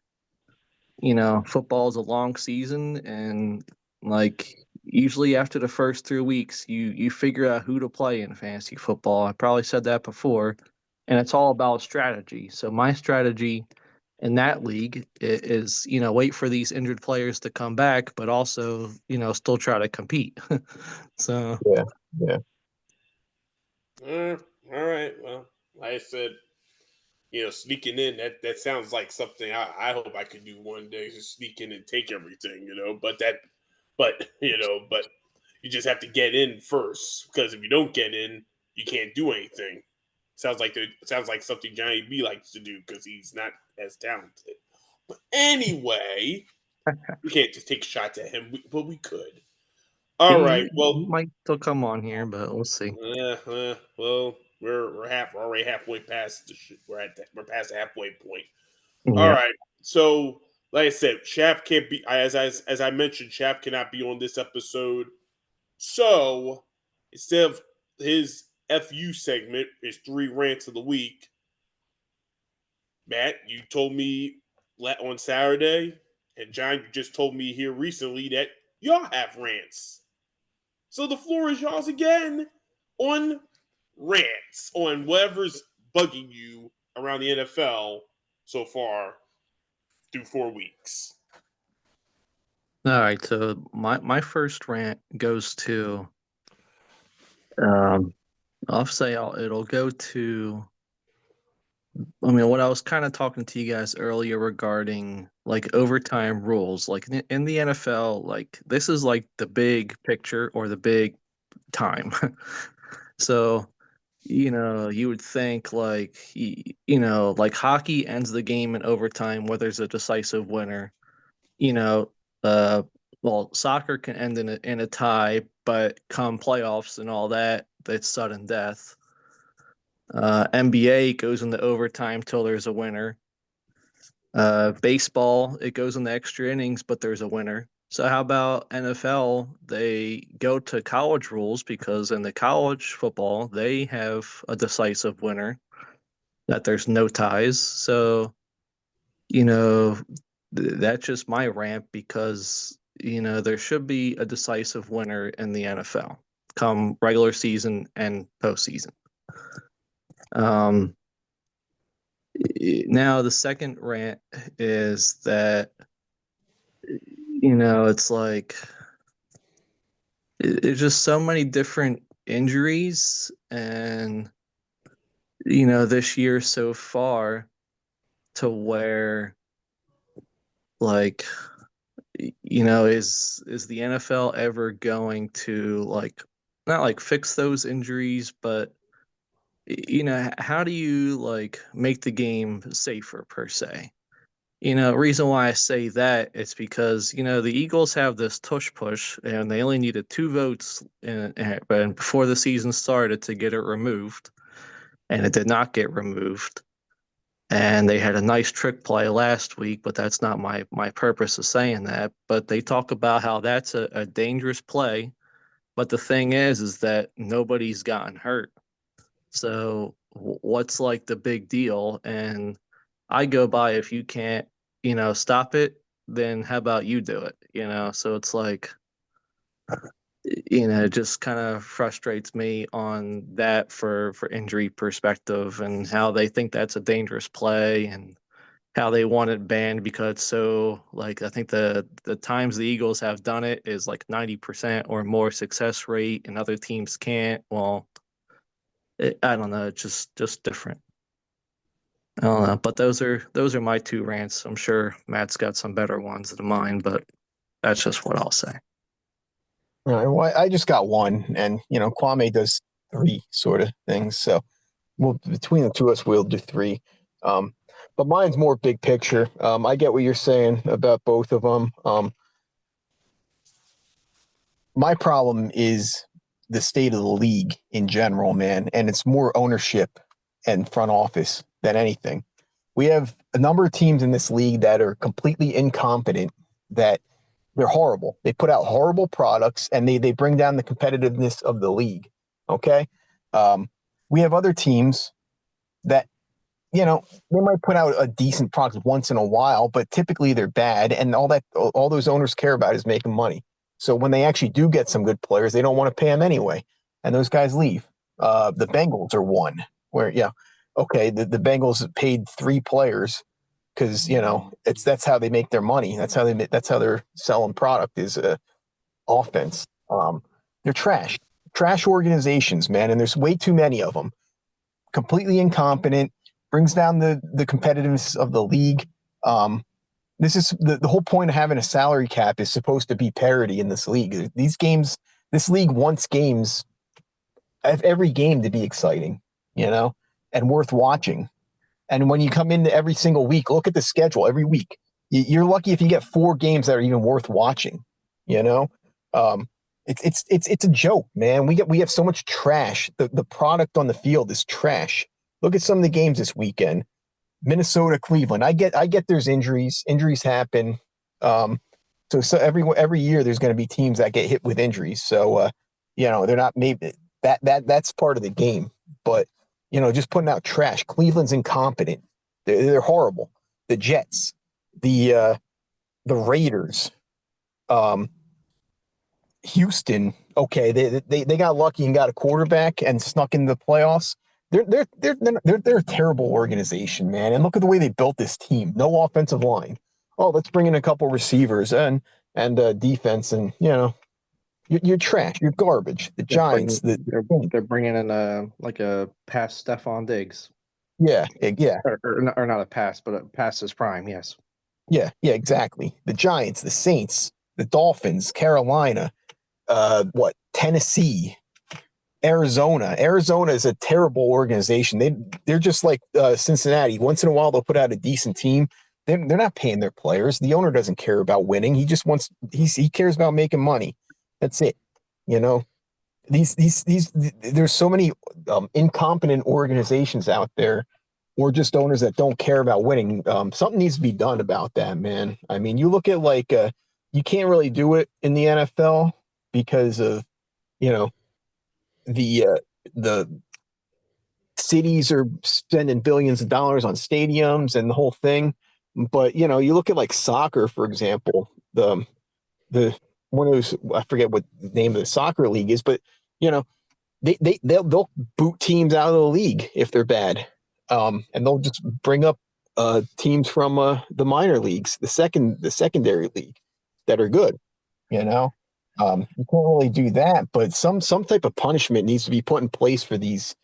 Speaker 3: football is a long season, and like usually after the first 3 weeks, you figure out who to play in fantasy football. I probably said that before, and it's all about strategy. So my strategy in that league is wait for these injured players to come back, but also still try to compete. So
Speaker 2: Yeah, yeah,
Speaker 1: Uh, all right. Well, like I said, sneaking in that sounds like something I hope I could do one day. Just sneak in and take everything, but you just have to get in first because if you don't get in, you can't do anything. Sounds like something Johnny B likes to do because he's not as talented. But anyway, we can't just take shots at him, but we could. All
Speaker 3: he,
Speaker 1: right.
Speaker 3: he
Speaker 1: Well,
Speaker 3: he might still come on here, but we'll see.
Speaker 1: well, we're already halfway past we're past the halfway point. All
Speaker 3: Yeah.
Speaker 1: right. So, like I said, Shaft can't be as I mentioned. Shaft cannot be on this episode. So instead of his FU segment, his 3 rants of the week, Matt, you told me on Saturday, and John, you just told me here recently that y'all have rants. So the floor is y'all's again on rants on whatever's bugging you around the NFL so far through 4 weeks.
Speaker 3: All right. So my first rant goes to um it'll go to what I was kind of talking to you guys earlier regarding like overtime rules. Like in the NFL, like this is like the big picture or the big time. So, you would think like like hockey ends the game in overtime where there's a decisive winner. You know, uh well, soccer can end in a tie, but come playoffs and all that, it's sudden death. NBA goes into overtime till there's a winner. Baseball, it goes into extra innings, but there's a winner. So how about NFL? They go to college rules because in the college football, they have a decisive winner that there's no ties. So, you know, that's just my rant because, there should be a decisive winner in the NFL come regular season and postseason. Um, Now the second rant is that it's like there's just so many different injuries, and this year so far to where like is the NFL ever going to like not like fix those injuries, but how do you like make the game safer per se? Reason why I say that is because the Eagles have this tush push, and they only needed 2 votes, and before the season started to get it removed, and it did not get removed. And they had a nice trick play last week, but that's not my purpose of saying that. But they talk about how that's a dangerous play. But the thing is that nobody's gotten hurt. So what's like the big deal? And I go by, if you can't, stop it, then how about you do it? So it's like, it just kind of frustrates me on that for injury perspective, and how they think that's a dangerous play, and how they want it banned because it's so, like, I think the times the Eagles have done it is like 90% or more success rate, and other teams can't. Well, I don't know, it's just different. I don't know, but those are my two rants. I'm sure Matt's got some better ones than mine, but that's just what I'll say.
Speaker 2: All right, well, I just got one, and Kwame does three sort of things. So, between the two of us, we'll do three. But mine's more big picture. I get what you're saying about both of them. My problem is the state of the league in general, man, and it's more ownership and front office than anything. We have a number of teams in this league that are completely incompetent, that they're horrible. They put out horrible products, and they bring down the competitiveness of the league. Okay. We have other teams that, they might put out a decent product once in a while, but typically they're bad. And all those owners care about is making money. So when they actually do get some good players, they don't want to pay them anyway. And those guys leave. The Bengals are one where, okay, the Bengals paid 3 players because, that's how they make their money. That's how they're selling product is offense. They're trash organizations, man. And there's way too many of them. Completely incompetent, brings down the competitiveness of the league. This is the whole point of having a salary cap is supposed to be parity in this league. This league wants games, every game to be exciting, and worth watching. And when you come into every single week, look at the schedule every week. You're lucky if you get 4 games that are even worth watching. It's a joke, man. We have so much trash. The product on the field is trash. Look at some of the games this weekend. Minnesota, Cleveland. I get there's injuries. Injuries happen. So every year there's going to be teams that get hit with injuries. So they're not, maybe that's part of the game. But just putting out trash. Cleveland's incompetent. They're horrible. The Jets, the Raiders, Houston. Okay, they got lucky and got a quarterback and snuck into the playoffs. They're a terrible organization, man. And look at the way they built this team. No offensive line. Oh, let's bring in a couple receivers and defense, and you're trash. You're garbage. The Giants.
Speaker 3: They're bringing in a past Stephon Diggs.
Speaker 2: Yeah.
Speaker 3: Or not a pass, but a past his prime. Yes.
Speaker 2: Yeah, exactly. The Giants, the Saints, the Dolphins, Carolina, Tennessee, Arizona. Arizona is a terrible organization. They're just like Cincinnati. Once in a while, they'll put out a decent team. They're not paying their players. The owner doesn't care about winning. He just he cares about making money. That's it. There's so many incompetent organizations out there, or just owners that don't care about winning. Something needs to be done about that, man. I mean, you look at you can't really do it in the NFL because of the cities are spending billions of dollars on stadiums and the whole thing. But you look at soccer, for example. The one of those, I forget what the name of the soccer league is, but they'll boot teams out of the league if they're bad, and they'll just bring up teams from the minor leagues, the secondary league, that are good. You can't really do that, but some type of punishment needs to be put in place for these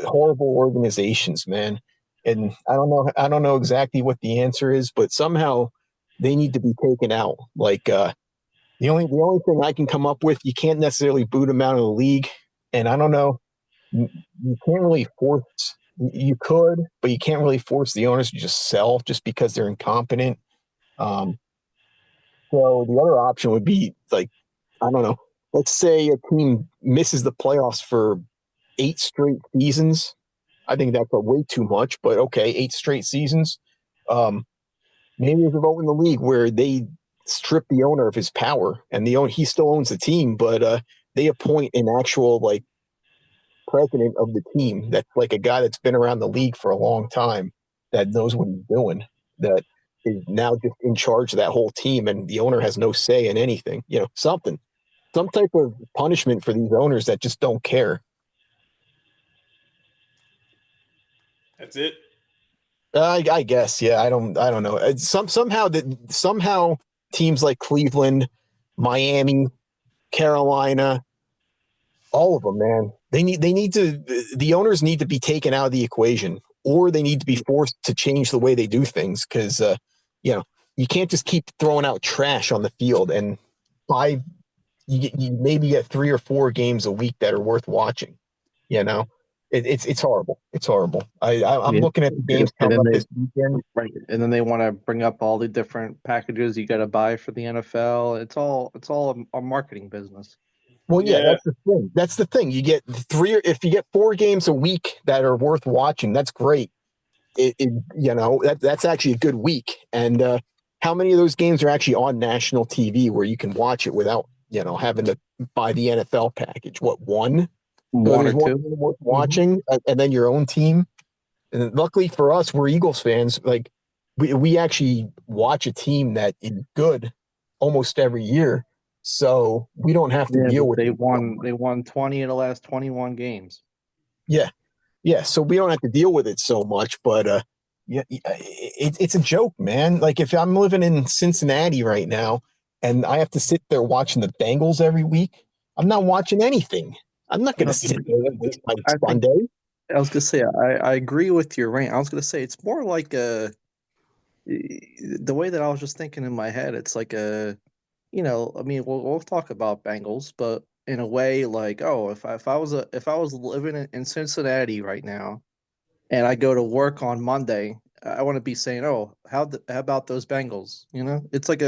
Speaker 2: horrible organizations, man. And I don't know exactly what the answer is, but somehow they need to be taken out. The only thing I can come up with, you can't necessarily boot them out of the league. And I don't know, you can't really force. You could, but you can't really force the owners to just sell just because they're incompetent. So the other option would be I don't know. Let's say a team misses the playoffs for 8 straight seasons. I think that's a way too much, but okay, 8 straight seasons. Maybe there's a vote in the league where they strip the owner of his power, and he still owns the team, but they appoint an actual like president of the team that's like a guy that's been around the league for a long time that knows what he's doing, that is now just in charge of that whole team, and the owner has no say in anything. Some type of punishment for these owners that just don't care.
Speaker 1: That's it.
Speaker 2: I guess, yeah. I don't know. Somehow teams like Cleveland, Miami, Carolina, all of them, man. The owners need to be taken out of the equation, or they need to be forced to change the way they do things because you can't just keep throwing out trash on the field and you maybe get 3 or 4 games a week that are worth watching. It's horrible. It's horrible. I'm looking at the games coming up this weekend.
Speaker 3: Right, and then they want to bring up all the different packages you got to buy for the NFL. It's all a marketing business.
Speaker 2: Well, yeah, that's the thing. That's the thing. You get if you get 4 games a week that are worth watching, that's great. That's actually a good week. And how many of those games are actually on national TV where you can watch it without having to buy the NFL package? What, one?
Speaker 3: One or two
Speaker 2: worth watching, and then your own team. And luckily for us, we're Eagles fans. Like we actually watch a team that is good almost every year, so we don't have to deal with.
Speaker 3: They won 20 of the last 21 games.
Speaker 2: Yeah. So we don't have to deal with it so much. But it's a joke, man. Like if I'm living in Cincinnati right now and I have to sit there watching the Bengals every week, I'm not watching anything. I'm not going to sit there and waste my Sunday.
Speaker 3: I was going to say, I agree with your rant. I was going to say, it's more like the way that I was just thinking in my head, it's like I mean, we'll talk about Bengals, but in a way, like, oh, if I was living in Cincinnati right now, and I go to work on Monday, I want to be saying, oh, how about those Bengals? It's like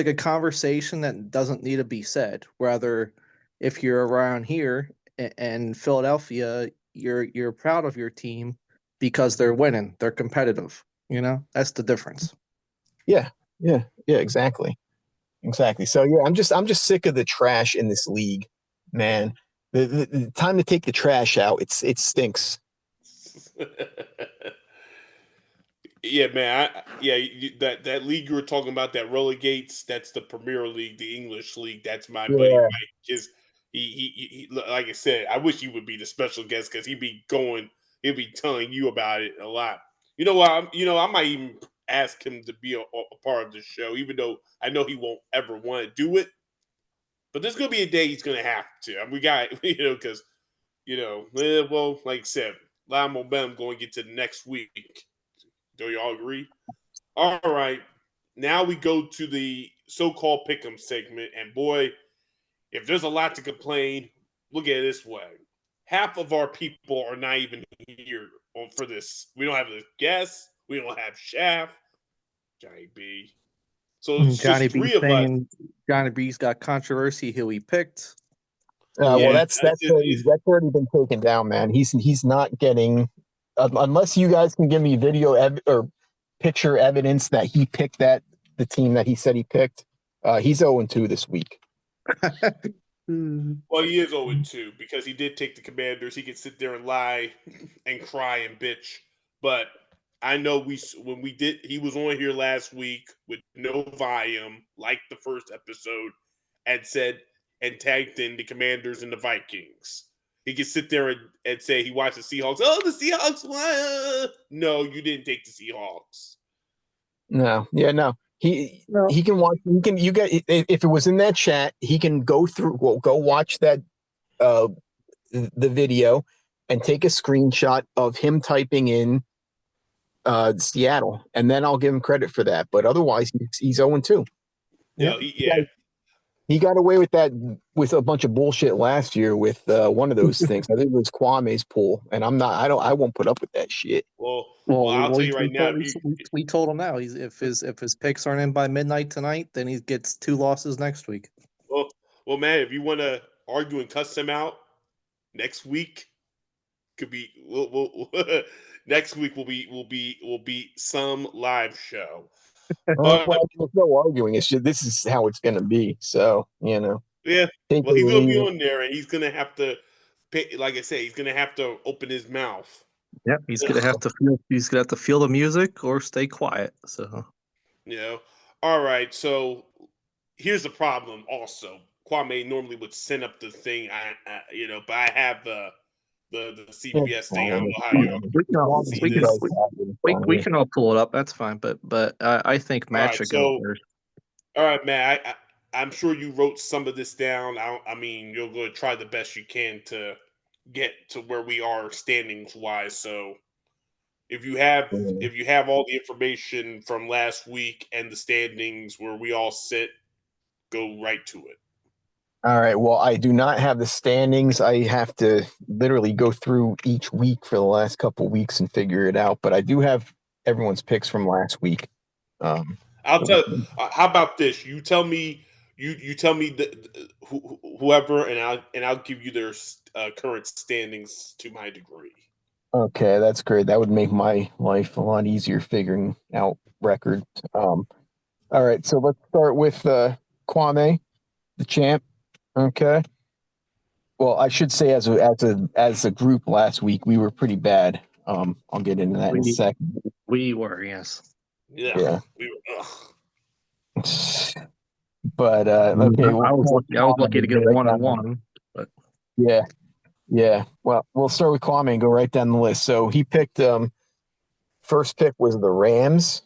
Speaker 3: a conversation that doesn't need to be said. Rather, if you're around here and Philadelphia, you're proud of your team because they're winning, they're competitive. That's the difference.
Speaker 2: Yeah, exactly. So yeah, I'm just sick of the trash in this league, man. The time to take the trash out. It stinks.
Speaker 1: Yeah, man. That league you were talking about that relegates. That's the Premier League, the English league. That's my buddy Mike. Because he, like I said, I wish he would be the special guest because he'd be telling you about it a lot. You know what? I might even ask him to be a part of the show, even though I know he won't ever want to do it. But there's gonna be a day he's gonna have to. I mean, we got because well, like I said, a lot of momentum going to get to the next week. Do y'all agree? All right. Now we go to the so-called pick'em segment, and boy, if there's a lot to complain, look at it this way: half of our people are not even here for this. We don't have the guests. We don't have Shaft, Johnny B. So it's
Speaker 3: Johnny
Speaker 1: just
Speaker 3: B
Speaker 1: 3 of us.
Speaker 3: Johnny B's got controversy who he picked.
Speaker 2: Well, that's already been taken down, man. He's not getting unless you guys can give me video or picture evidence that he picked the team that he said he picked. He's 0-2 this week.
Speaker 1: Well, he is 0-2 because he did take the Commanders. He could sit there and lie and cry and bitch. But I know he was on here last week with no volume, like the first episode, and tagged in the Commanders and the Vikings. He could sit there and say he watched the Seahawks. Oh, the Seahawks won. No, you didn't take the Seahawks.
Speaker 2: No. He can watch. If it was in that chat, he can go watch that the video and take a screenshot of him typing in Seattle, and then I'll give him credit for that. But otherwise, he's 0-2.
Speaker 1: Yeah.
Speaker 2: He got away with that with a bunch of bullshit last year with one of those things. I think it was Kwame's pool, and I won't put up with that shit.
Speaker 1: Well, I'll tell you right now.
Speaker 3: We told him now. If his picks aren't in by midnight tonight, then he gets 2 losses next week.
Speaker 1: Well, man, if you want to argue and cuss him out next week, could be. We'll next week will be some live show. But
Speaker 2: There's no arguing. It's just this is how it's going to be. So
Speaker 1: yeah,
Speaker 2: take
Speaker 1: well,
Speaker 2: it
Speaker 1: he's
Speaker 2: or
Speaker 1: gonna be
Speaker 2: leave it.
Speaker 1: on there, and he's gonna have to pay, like I say, he's gonna have to open his mouth.
Speaker 3: Yep, he's gonna have to feel the music or stay quiet. So
Speaker 1: You know. All right, so here's the problem. Also, Kwame normally would send up the thing. But I have the
Speaker 2: It's
Speaker 1: CBS thing. I don't
Speaker 2: fine.
Speaker 1: know how
Speaker 2: You
Speaker 1: y'all
Speaker 2: know,
Speaker 3: we can
Speaker 2: as
Speaker 3: all
Speaker 2: long as
Speaker 1: see
Speaker 3: we
Speaker 2: you
Speaker 3: can
Speaker 1: this.
Speaker 2: guys have it, it's fine.
Speaker 3: we can all pull it up. That's fine. But I think
Speaker 1: All
Speaker 3: Matt
Speaker 1: right,
Speaker 3: should go
Speaker 1: so
Speaker 3: first.
Speaker 1: all right, man. I'm sure you wrote some of this down. I mean, you're going to try the best you can to get to where we are standings wise. So if you have
Speaker 2: Yeah.
Speaker 1: if you have all the information from last week and the standings where we all sit, go right to it.
Speaker 2: All right. Well, I do not have the standings. I have to literally go through each week for the last couple weeks and figure it out. But I do have everyone's picks from last week. Um,
Speaker 1: I'll tell. How about this? You tell me. You tell me whoever, and I'll give you their current standings to my degree.
Speaker 2: okay, that's great. That would make my life a lot easier figuring out records. All right. So let's start with Kwame, the champ. Okay. Well, I should say as a group last week we were pretty bad. I'll get into that in a
Speaker 3: We
Speaker 2: second.
Speaker 3: we were, yes.
Speaker 1: Yeah.
Speaker 2: Yeah.
Speaker 1: Ugh.
Speaker 2: But okay,
Speaker 3: I was lucky. I was lucky to get
Speaker 2: right
Speaker 3: one and
Speaker 2: down the,
Speaker 3: one. But
Speaker 2: yeah, yeah. Well, we'll start with Kwame and go right down the list. So he picked first pick was the Rams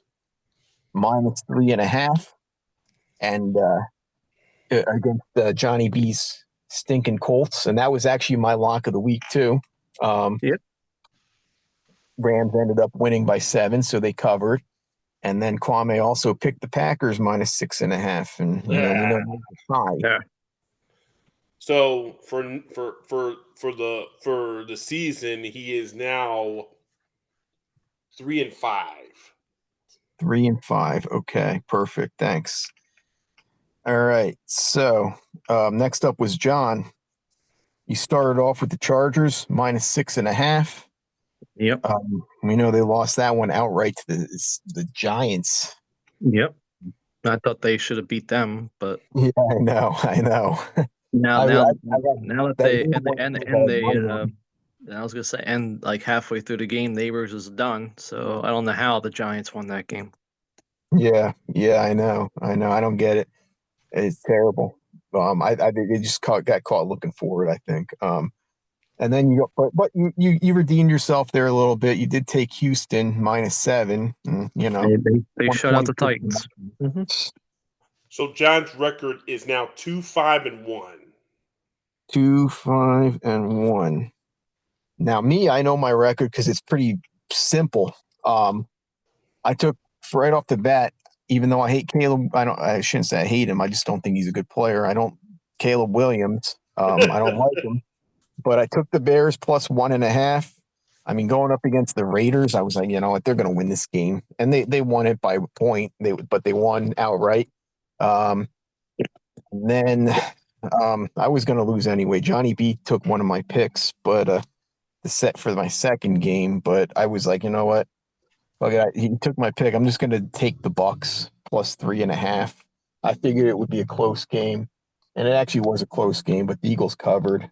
Speaker 2: -3.5, and against Johnny B's stinking Colts, and that was actually my lock of the week too.
Speaker 3: Yep.
Speaker 2: Rams ended up winning by 7, so they covered. And then Kwame also picked the Packers -6.5, and we know that's high.
Speaker 3: Yeah.
Speaker 1: So for the season, he is now 3-5.
Speaker 2: 3-5. Okay, perfect. Thanks. All right. So next up was John. You started off with the Chargers -6.5.
Speaker 3: Yep.
Speaker 2: We know they lost that one outright to the Giants.
Speaker 3: Yep. I thought they should have beat them, but
Speaker 2: Yeah, I know.
Speaker 3: now
Speaker 2: I
Speaker 3: now
Speaker 2: got
Speaker 3: now that
Speaker 2: that
Speaker 3: they
Speaker 2: game
Speaker 3: and they
Speaker 2: money on.
Speaker 3: I was gonna say, and like halfway through the game, Neighbors is done. So I don't know how the Giants won that game.
Speaker 2: Yeah, I know. I don't get it. It's terrible. I they just got caught looking forward, I think. And then but you redeemed yourself there a little bit. You did take Houston -7.
Speaker 3: They shut out the
Speaker 2: 126.
Speaker 3: Titans. Mm-hmm.
Speaker 1: So John's record is now 2-5-1.
Speaker 2: 2-5-1. Now me, I know my record because it's pretty simple. I took right off the bat, even though I hate Caleb. I shouldn't say I hate him. I just don't think he's a good player. I don't Caleb Williams. I don't like him. But I took the Bears +1.5. I mean, going up against the Raiders, I was like, you know what, they're going to win this game, and they won it by a point. But they won outright. And then I was going to lose anyway. Johnny B took one of my picks, but the set for my second game. But I was like, you know what, okay, he took my pick. I'm just going to take the Bucks +3.5. I figured it would be a close game, and it actually was a close game. But the Eagles covered.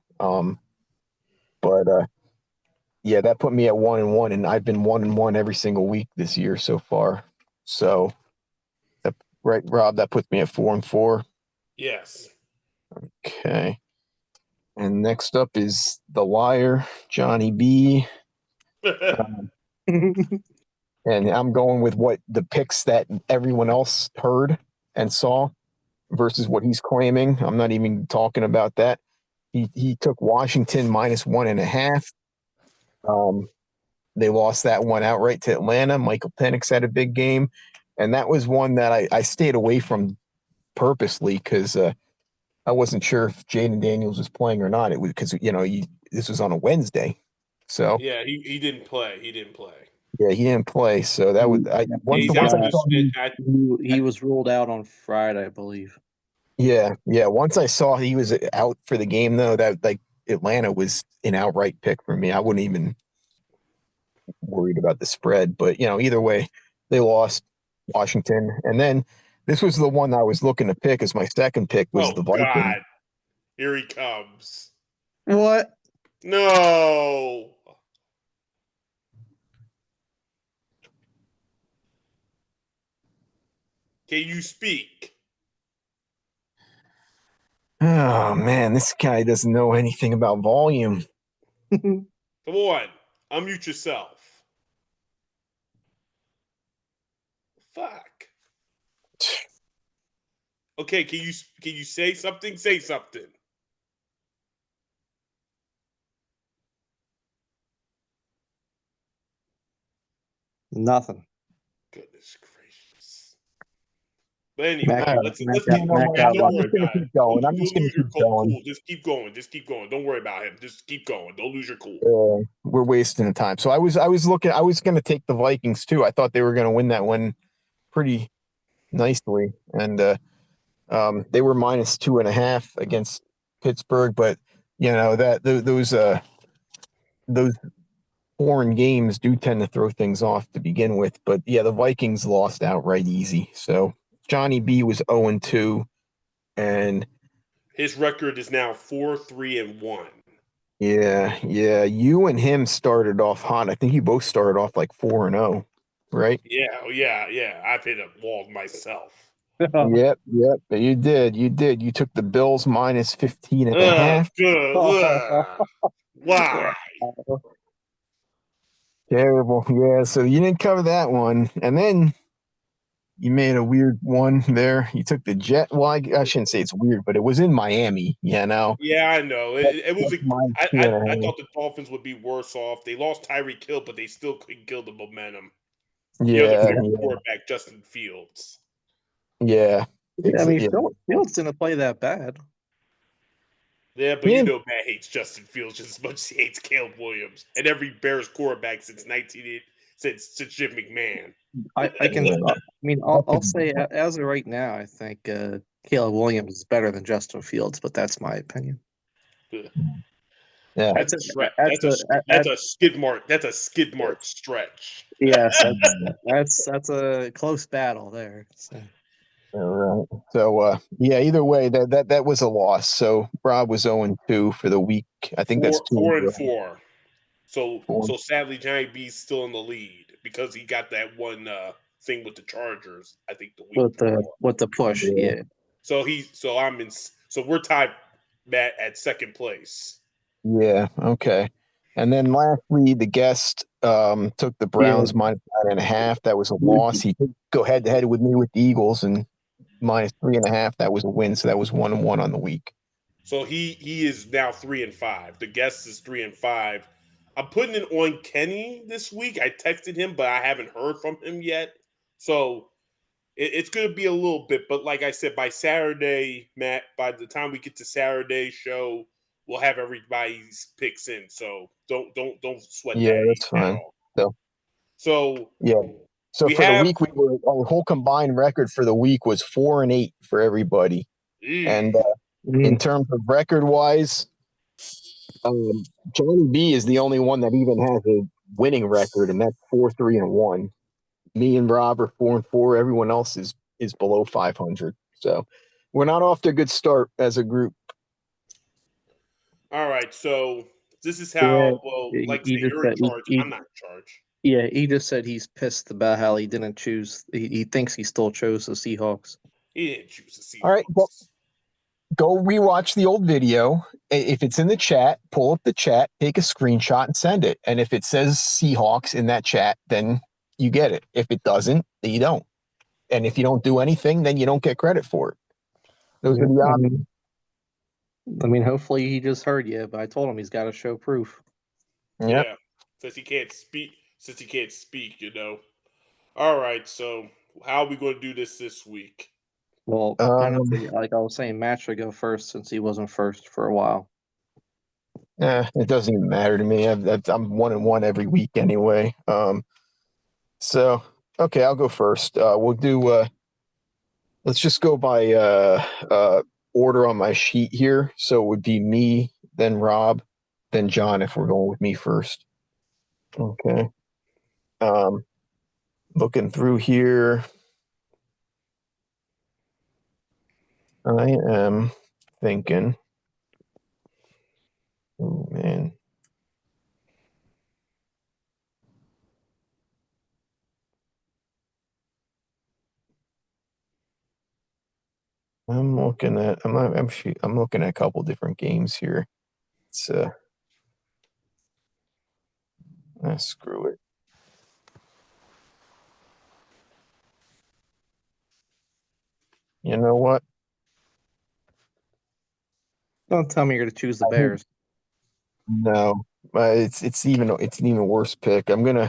Speaker 2: But yeah, that put me at 1-1, and I've been 1-1 every single week this year so far. So, right, Rob, that puts me at 4-4.
Speaker 1: Yes.
Speaker 2: Okay. And next up is the liar, Johnny B. And I'm going with what the picks that everyone else heard and saw versus what he's claiming. I'm not even talking about that. He took Washington -1.5. They lost that one outright to Atlanta. Michael Penix had a big game, and that was one that I stayed away from purposely because I wasn't sure if Jaden Daniels was playing or not. It was because this was on a Wednesday, so
Speaker 1: Yeah, he didn't play. He didn't play.
Speaker 2: yeah, he didn't play. So that was once
Speaker 1: He's
Speaker 2: once
Speaker 1: out
Speaker 2: I
Speaker 1: for
Speaker 2: saw him,
Speaker 3: He was ruled out on Friday, I believe.
Speaker 2: yeah. Once I saw he was out for the game, though, that like Atlanta was an outright pick for me. I wouldn't even worried about the spread, but either way, they lost Washington. And then this was the one I was looking to pick as my second pick was
Speaker 1: Oh
Speaker 2: the Vikings.
Speaker 1: God, here he comes.
Speaker 3: What?
Speaker 1: No. Can you speak?
Speaker 2: Oh man, this guy doesn't know anything about volume.
Speaker 1: Come on, unmute yourself. Fuck. Okay, can you say something? Say something.
Speaker 3: Nothing.
Speaker 1: Goodness gracious. But anyway,
Speaker 3: Mac,
Speaker 1: let's
Speaker 3: Mac,
Speaker 1: keep.
Speaker 3: Mac
Speaker 1: Don't
Speaker 3: out.
Speaker 2: I'm
Speaker 1: worry
Speaker 2: just gonna
Speaker 1: about
Speaker 2: keep
Speaker 1: it.
Speaker 2: going. I'm just
Speaker 1: You'll
Speaker 2: gonna
Speaker 1: lose your
Speaker 2: keep
Speaker 1: cool.
Speaker 2: going.
Speaker 1: Just keep going. Just keep going. Don't worry about him. Just keep going. Don't lose your cool.
Speaker 2: We're wasting the time. So I was looking. I was gonna take the Vikings too. I thought they were gonna win that one pretty nicely, and they were minus 2.5 against Pittsburgh. But those foreign games do tend to throw things off to begin with. But yeah, the Vikings lost outright easy. So Johnny B was 0-2, and
Speaker 1: His record is now 4-3-1.
Speaker 2: yeah, you and him started off hot. I think you both started off like 4-0, right?
Speaker 1: Yeah. I've hit a wall myself.
Speaker 2: Yep. You did. You took the Bills minus 15.5.
Speaker 1: Good. Why?
Speaker 2: Terrible. Yeah, so you didn't cover that one. And then you made a weird one there. You took the Jet. Well, I shouldn't say it's weird, but it was in Miami,
Speaker 1: Yeah, I know. It was.
Speaker 2: That's minus
Speaker 1: I
Speaker 2: 2.5.
Speaker 1: thought the Dolphins would be worse off. They lost Tyreek Hill, but they still couldn't kill the momentum. The other
Speaker 2: Yeah,
Speaker 1: quarterback, Justin Fields.
Speaker 2: yeah.
Speaker 3: I mean,
Speaker 2: Yeah.
Speaker 3: Fields didn't play that bad.
Speaker 1: Yeah, but
Speaker 2: Yeah.
Speaker 1: Matt hates Justin Fields just as much as he hates Caleb Williams and every Bears quarterback since Jim McMahon.
Speaker 3: I can. I mean, I'll say as of right now, I think Caleb Williams is better than Justin Fields, but that's my opinion.
Speaker 2: Yeah.
Speaker 1: That's a skid mark. That's a skid mark stretch.
Speaker 3: Yes, that's a close battle there. So.
Speaker 2: All right. So yeah, either way, that was a loss. So Rob was 0-2 for the week. I think that's
Speaker 1: 4-4. So
Speaker 2: four.
Speaker 1: sadly, Johnny B's still in the lead because he got that one thing with the Chargers. I think the week
Speaker 3: With the push, yeah.
Speaker 1: So we're tied, Matt, at second place.
Speaker 2: Yeah. Okay. And then lastly, the guest took the Browns minus 9.5. That was a loss. He did go head to head with me with the Eagles and minus 3.5. That was a win. So that was 1-1 on the week.
Speaker 1: So he is now 3-5. The guest is 3-5. I'm putting it on Kenny this week. I texted him, but I haven't heard from him yet. So it's going to be a little bit. But like I said, by Saturday, Matt, by the time we get to Saturday's show, we'll have everybody's picks in. So don't sweat
Speaker 2: Yeah,
Speaker 1: that
Speaker 2: that's
Speaker 1: at
Speaker 2: fine.
Speaker 1: all. So
Speaker 2: yeah. So
Speaker 1: we
Speaker 2: for the
Speaker 1: have
Speaker 2: week, our whole combined record for the week was 4-8 for everybody. And in terms of record wise, Johnny B is the only one that even has a winning record, and that's 4-3-1. Me and Rob are 4-4. Everyone else is below 500. So we're not off to a good start as a group.
Speaker 1: all right. So this is how. Well, like
Speaker 3: he
Speaker 1: say,
Speaker 3: just
Speaker 1: you're in
Speaker 3: said
Speaker 1: charge. I'm not in charge.
Speaker 3: Yeah, he just said he's pissed about how he didn't choose. He thinks he still chose the Seahawks.
Speaker 1: He didn't choose the Seahawks.
Speaker 2: All right, well, go rewatch the old video. If it's in the chat, pull up the chat, take a screenshot, and send it. And if it says Seahawks in that chat, then you get it. If it doesn't, then you don't. And if you don't do anything, then you don't get credit for it. Those are the options.
Speaker 3: I mean, hopefully he just heard you, but I told him he's got to show proof.
Speaker 2: Yep.
Speaker 1: Yeah, since he can't speak, All right, so how are we going to do this week?
Speaker 3: Well, honestly, like I was saying, Matt should go first since he wasn't first for a while.
Speaker 2: It doesn't even matter to me. I'm 1-1 every week anyway. So okay, I'll go first. We'll do. Let's just go by order on my sheet here. So it would be me, then Rob, then John. If we're going with me first, okay. Looking through here, I am thinking. Oh man. I'm looking at a couple different games here. It's screw it. You know what?
Speaker 3: Don't tell me you're going to choose the
Speaker 2: I think-
Speaker 3: Bears.
Speaker 2: No, it's an even worse pick. I'm gonna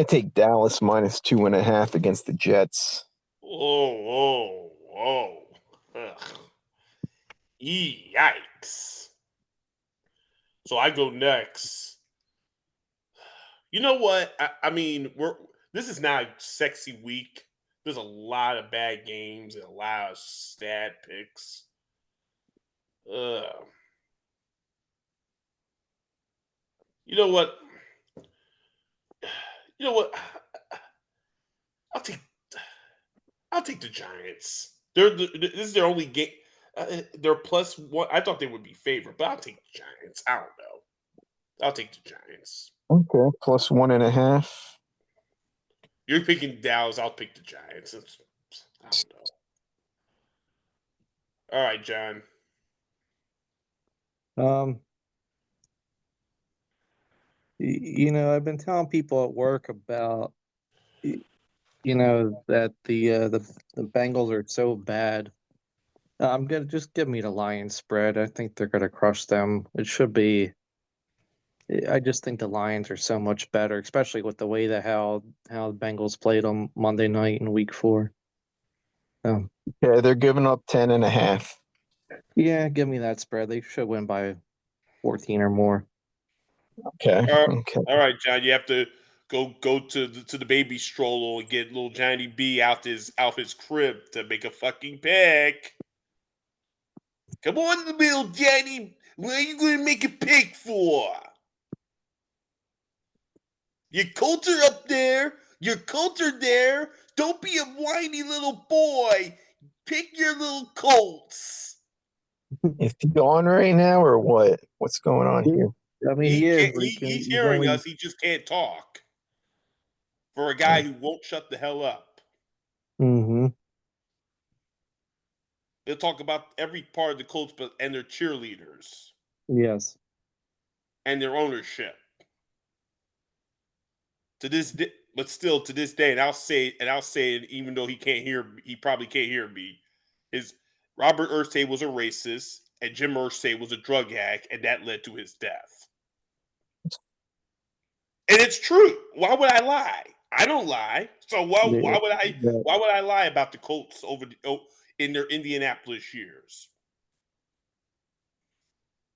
Speaker 2: take Dallas minus 2.5 against the Jets.
Speaker 1: Whoa. Ugh. Yikes. So I go next. You know what? I mean, this is not a sexy week. There's a lot of bad games and a lot of sad picks. You know what? You know what? I'll take I'll take the Giants. This is their only game. They're plus one. I thought they would be favored, but I'll take the Giants. I don't know. I'll take the Giants.
Speaker 2: Okay, plus 1.5.
Speaker 1: You're picking Dallas. I'll pick the Giants. I don't know. All right, John.
Speaker 3: I've been telling people at work about, that the Bengals are so bad. I'm gonna just give me the Lions spread. I think they're gonna crush them. It should be. I just think the Lions are so much better, especially with the way that how the Bengals played on Monday night in Week 4.
Speaker 2: Yeah, they're giving up 10.5.
Speaker 3: Yeah, give me that spread. They should win by 14 or more.
Speaker 2: Okay.
Speaker 1: All right, John. You have to go to the baby stroller and get little Johnny B out his crib to make a fucking pick. Come on, the middle, Johnny. What are you going to make a pick for? Your Colts are up there. Your Colts are there. Don't be a whiny little boy. Pick your little Colts.
Speaker 2: Is he on right now or what? What's going on here?
Speaker 3: I mean,
Speaker 1: He
Speaker 3: he is.
Speaker 1: can't.
Speaker 3: But
Speaker 1: He's
Speaker 3: he's
Speaker 1: hearing
Speaker 3: only.
Speaker 1: us. He just can't talk. For a guy who won't shut the hell up,
Speaker 3: Mm-hmm.
Speaker 1: he'll talk about every part of the Colts, and their cheerleaders
Speaker 3: Yes.
Speaker 1: and their ownership. To this, but still to this day, and I'll say it, even though he probably can't hear me. His Robert Irsay was a racist, and Jim Irsay was a drug addict, and that led to his death. And it's true. Why would I lie? I don't lie. So why would I lie about the Colts in their Indianapolis years?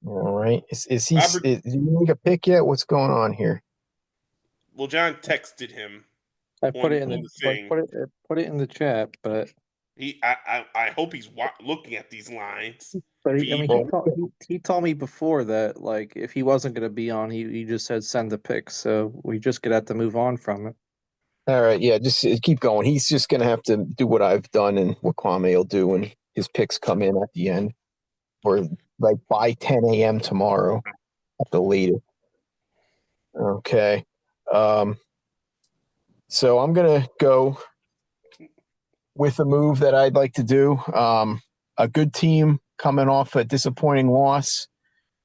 Speaker 2: All right. Is he?
Speaker 1: Robert,
Speaker 2: Did you make a pick yet? What's going on here?
Speaker 1: well, John texted him
Speaker 3: I put it in
Speaker 1: on
Speaker 3: the
Speaker 1: the thing.
Speaker 3: put it in the chat, but
Speaker 1: I hope he's looking at these lines.
Speaker 3: he told me before that, like, if he wasn't going to be on, he just said send the pics, so we just gonna have to move on from it.
Speaker 2: All right, yeah, just keep going. He's just gonna have to do what I've done and what Kwame will do, and his picks come in at the end, or like by 10 a.m. tomorrow at the latest. Okay, so I'm gonna go with a move that I'd like to do. A good team coming off a disappointing loss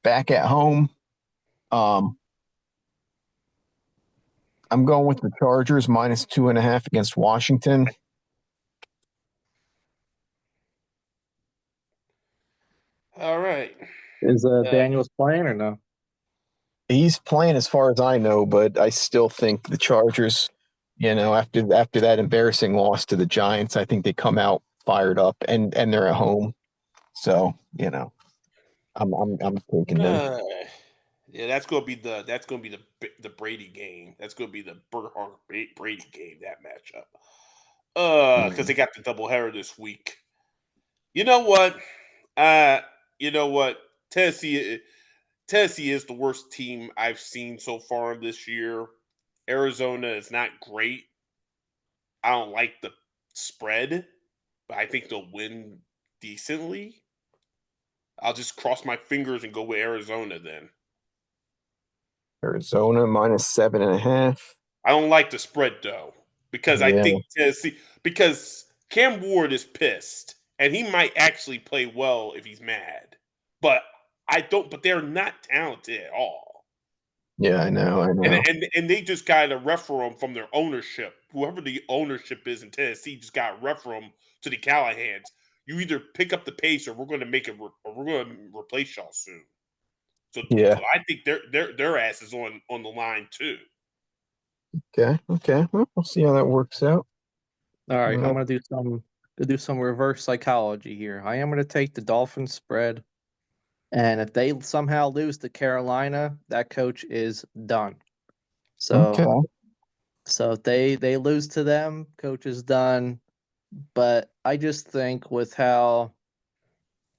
Speaker 2: back at home. I'm going with the Chargers minus 2.5 against Washington.
Speaker 1: All right.
Speaker 3: Is Daniels playing or no?
Speaker 2: He's playing as far as I know, but I still think the Chargers, after that embarrassing loss to the Giants, I think they come out fired up and they're at home. So, I'm taking them.
Speaker 1: Yeah, that's gonna be the Brady game. That's gonna be the Brady game. That matchup. Because they got the doubleheader this week. You know what? You know what? Tennessee is the worst team I've seen so far this year. Arizona is not great. I don't like the spread, but I think they'll win decently. I'll just cross my fingers and go with Arizona then.
Speaker 2: Arizona minus 7.5.
Speaker 1: I don't like the spread though, because I
Speaker 2: Yeah.
Speaker 1: think Tennessee, because Cam Ward is pissed and he might actually play well if he's mad. But but they're not talented at all.
Speaker 2: Yeah, I know.
Speaker 1: And they just got a referendum from their ownership. Whoever the ownership is in Tennessee just got a referendum to the Callahans. You either pick up the pace or we're going to make it, or we're going to replace y'all soon. So
Speaker 2: Yeah.
Speaker 1: I think their ass is on the line too.
Speaker 2: Okay. Well, we'll see how that works out.
Speaker 3: All right, I'm gonna do some reverse psychology here. I am gonna take the Dolphins spread, and if they somehow lose to Carolina, that coach is done.
Speaker 2: Okay.
Speaker 3: So if they lose to them, coach is done. But I just think with how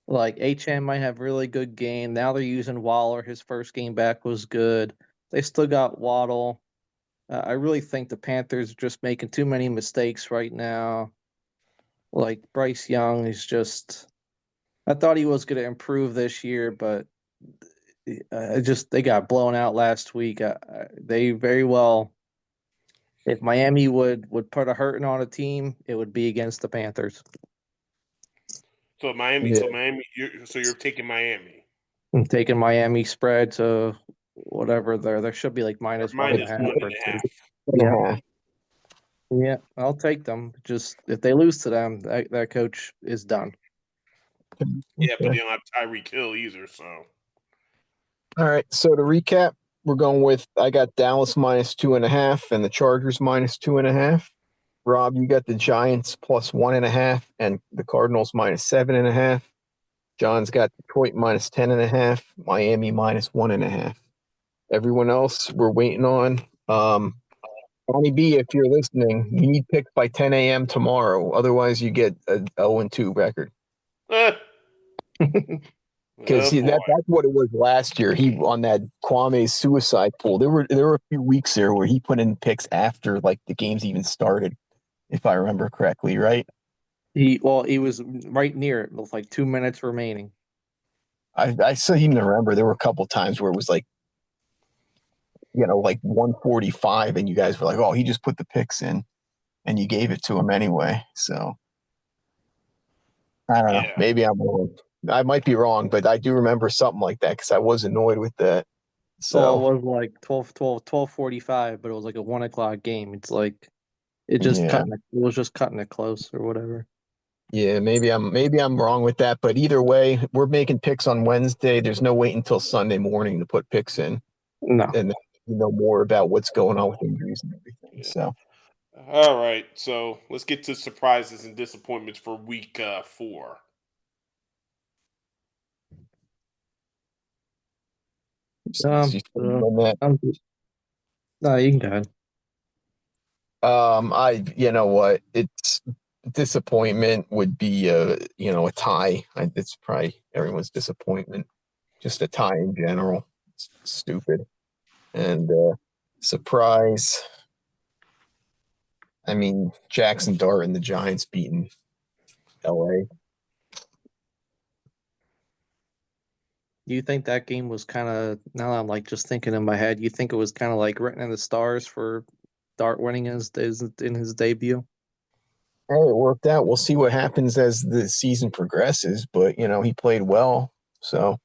Speaker 3: like HM might have really good game. Now they're using Waller. His first game back was good. They still got Waddle. I really think the Panthers are just making too many mistakes right now. Like Bryce Young is just. I thought he was going to improve this year, but they got blown out last week. They very well. If Miami would put a hurting on a team, it would be against the Panthers.
Speaker 1: So Miami,
Speaker 2: Yeah.
Speaker 1: you're taking Miami.
Speaker 3: I'm taking Miami spread to whatever there should be like minus one and a
Speaker 1: Minus
Speaker 3: half.
Speaker 1: 1.5.
Speaker 3: Yeah. Yeah, I'll take them. Just if they lose to them, that coach is done.
Speaker 1: Yeah, but they don't have Tyreek Hill either, so.
Speaker 2: All right. So to recap, we're going with I got Dallas minus 2.5 and the Chargers minus 2.5. Rob, you got the Giants plus 1.5 and the Cardinals minus 7.5. John's got Detroit minus 10.5, Miami minus 1.5. Everyone else, we're waiting on. Bonnie B, if you're listening, you need picks by 10 a.m. tomorrow. Otherwise, you get a 0-2 record. Because that's what it was last year. He on that Kwame's suicide pool. There were a few weeks there where he put in picks after like the games even started, if I remember correctly, right?
Speaker 3: He was right near it with like 2 minutes remaining.
Speaker 2: I still even remember there were a couple times where it was like, like 145, and you guys were like, "Oh, he just put the picks in," and you gave it to him anyway. So I don't know. Maybe I'm wrong. I might be wrong, but I do remember something like that because I was annoyed with that. So
Speaker 3: Well, it was like 12:45, but it was like a 1 o'clock game. It's like it was just cutting it close or whatever.
Speaker 2: Yeah, maybe I'm wrong with that, but either way, we're making picks on Wednesday. There's no wait until Sunday morning to put picks in,
Speaker 3: No.
Speaker 2: and you know more about what's going on with injuries and everything.
Speaker 1: Yeah.
Speaker 2: So,
Speaker 1: All right, so let's get to surprises and disappointments for week 4.
Speaker 3: No, you can go ahead.
Speaker 2: you know what? It's disappointment would be a tie. It's probably everyone's disappointment. Just a tie in general. It's stupid. And surprise. I mean, Jackson Dart and the Giants beating LA.
Speaker 3: Do you think that game was kind of, now I'm like just thinking in my head, you think it was kind of like written in the stars for Dart winning in his debut?
Speaker 2: Hey, it worked out. We'll see what happens as the season progresses, but he played well. So,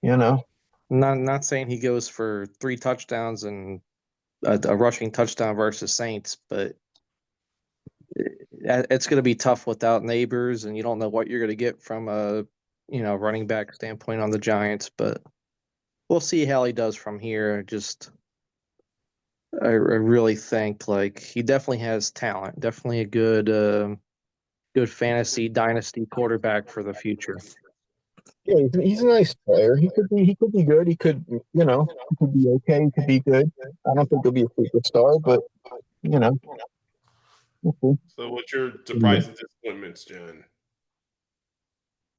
Speaker 3: Not saying he goes for 3 touchdowns and a rushing touchdown versus Saints, but it's going to be tough without Neighbors, and you don't know what you're going to get from a running back standpoint on the Giants. But we'll see how he does from here. I really think like he definitely has talent, definitely a good fantasy dynasty quarterback for the future.
Speaker 2: yeah, he's a nice player. He could be good. He could be okay. He could be good. I don't think he'll be a superstar, but we'll see.
Speaker 1: So what's your surprise and disappointments, John?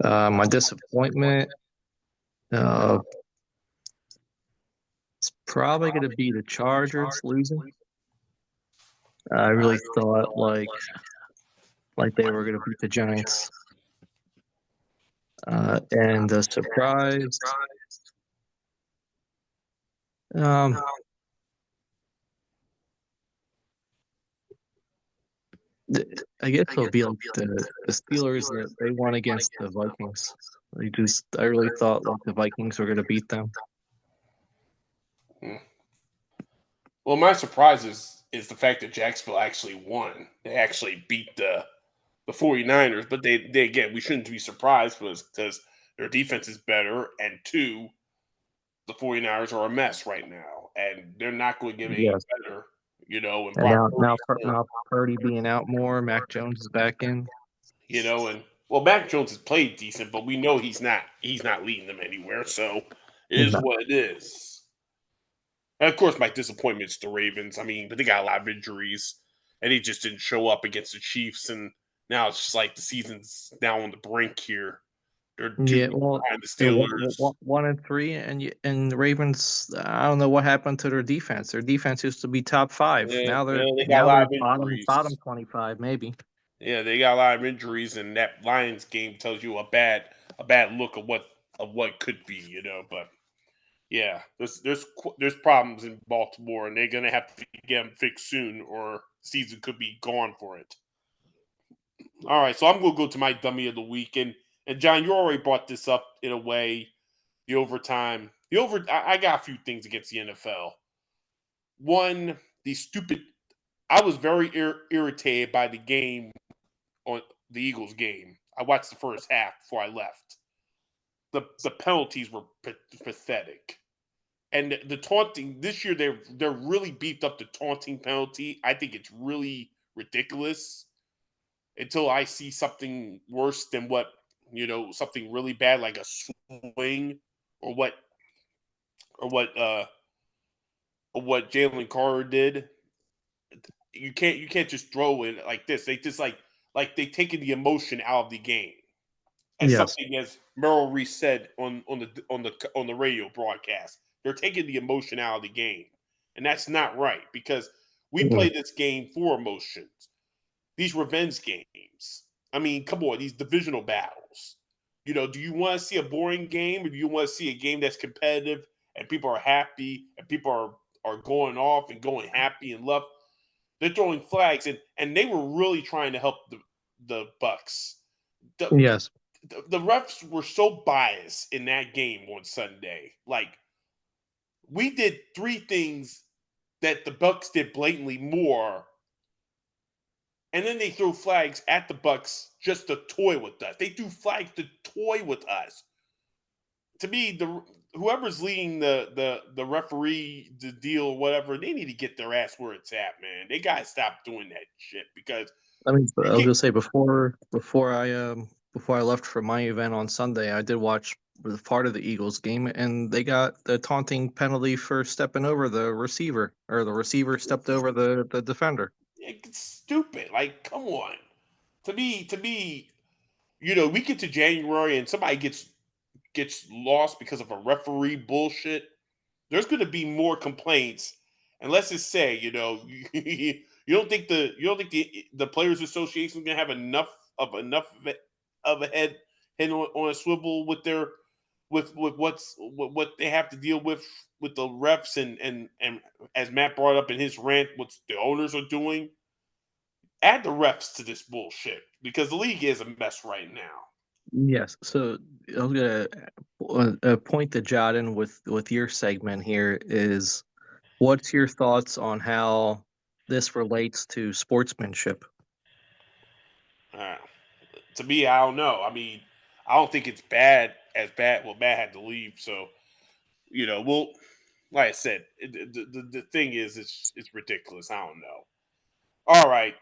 Speaker 3: My disappointment, It's probably going to be the Chargers losing. I really thought like they were going to beat the Giants. And the surprise, I guess it'll be like the Steelers that they won against the Vikings. I really thought like the Vikings were going to beat them.
Speaker 1: Well, my surprise is the fact that Jacksonville actually won. They actually beat the 49ers, but they again, we shouldn't be surprised because their defense is better, and two, the 49ers are a mess right now, and they're not going to get any
Speaker 3: Yes.
Speaker 1: better, you know. And
Speaker 3: And
Speaker 1: Brock
Speaker 3: now Purdy being out more, Mac Jones is back in.
Speaker 1: you know, and well, Mac Jones has played decent, but we know he's not leading them anywhere. So it is
Speaker 3: No.
Speaker 1: what it is. And of course, my disappointment is the Ravens. I mean, but they got a lot of injuries, and he just didn't show up against the Chiefs, and now it's just like the season's now on the brink here. They're 2
Speaker 3: Yeah,
Speaker 1: weeks
Speaker 3: well,
Speaker 1: behind the Steelers.
Speaker 3: 1-3, and the Ravens. I don't know what happened to their defense. Their defense used to be top 5.
Speaker 1: Yeah,
Speaker 3: Now
Speaker 1: they got a lot
Speaker 3: they're
Speaker 1: of injuries.
Speaker 3: bottom 25 maybe.
Speaker 1: Yeah, they got a lot of injuries, and that Lions game tells you a bad look of what could be, you know. But yeah, there's problems in Baltimore, and they're gonna have to get them fixed soon, or season could be gone for it. All right, so I'm gonna go to my dummy of the week, and John, you already brought this up in a way. The overtime, I got a few things against the NFL. One, the stupid. I was very irritated by the game on the Eagles game. I watched the first half before I left. The penalties were pathetic, and the taunting this year they're really beefed up the taunting penalty. I think it's really ridiculous until I see something worse than something really bad like a swing or what Jalen Carter did. You can't just throw it like this. They just like they taking the emotion out of the game. As
Speaker 3: Yes.
Speaker 1: something as Merrill Reese said on the radio broadcast, they're taking the emotion out of the game, and that's not right because we play this game for emotions. These revenge games. I mean, come on, these divisional battles. You know, do you want to see a boring game, or do you want to see a game that's competitive and people are happy and people are going off and going happy and love? They're throwing flags, and they were really trying to help the Bucks.
Speaker 3: Yes.
Speaker 1: The refs were so biased in that game on Sunday. Like, we did 3 things that the Bucks did blatantly more, and then they threw flags at the Bucks just to toy with us. They threw flags to toy with us. To me, whoever's leading the referee, the deal, or whatever, they need to get their ass where it's at, man. They gotta stop doing that shit because
Speaker 3: I mean, I
Speaker 1: you
Speaker 3: was
Speaker 1: can't.
Speaker 3: gonna say before I left for my event on Sunday, I did watch part of the Eagles game, and they got the taunting penalty for stepping over the receiver, or the receiver stepped over the defender.
Speaker 1: It's stupid. Like, come on. To me, we get to January and somebody gets lost because of a referee bullshit. There's going to be more complaints, and let's just say, you don't think the Players Association is going to have enough of a head on a swivel with their with what they have to deal with the refs and as Matt brought up in his rant, what the owners are doing. Add the refs to this bullshit because the league is a mess right now.
Speaker 3: Yes. So I was gonna point to jot in with your segment here is what's your thoughts on how this relates to sportsmanship?
Speaker 1: Uh, to me, I don't know. I mean, I don't think it's bad as bad. Well, Matt had to leave, so well, like I said, the thing is, it's ridiculous. I don't know. All right,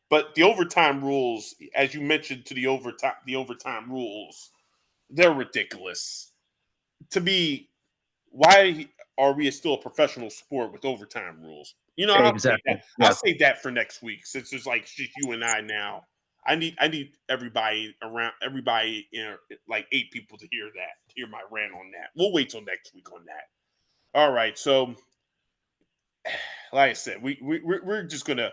Speaker 1: but the overtime rules, as you mentioned, to the overtime rules, they're ridiculous. To me, why are we still a professional sport with overtime rules? I'll save
Speaker 3: Exactly.
Speaker 1: that. I'll
Speaker 3: Yes.
Speaker 1: save that for next week since it's like just you and I now. I need everybody around, everybody, like 8 people to hear my rant on that. We'll wait till next week on that. All right, so like I said, we're just gonna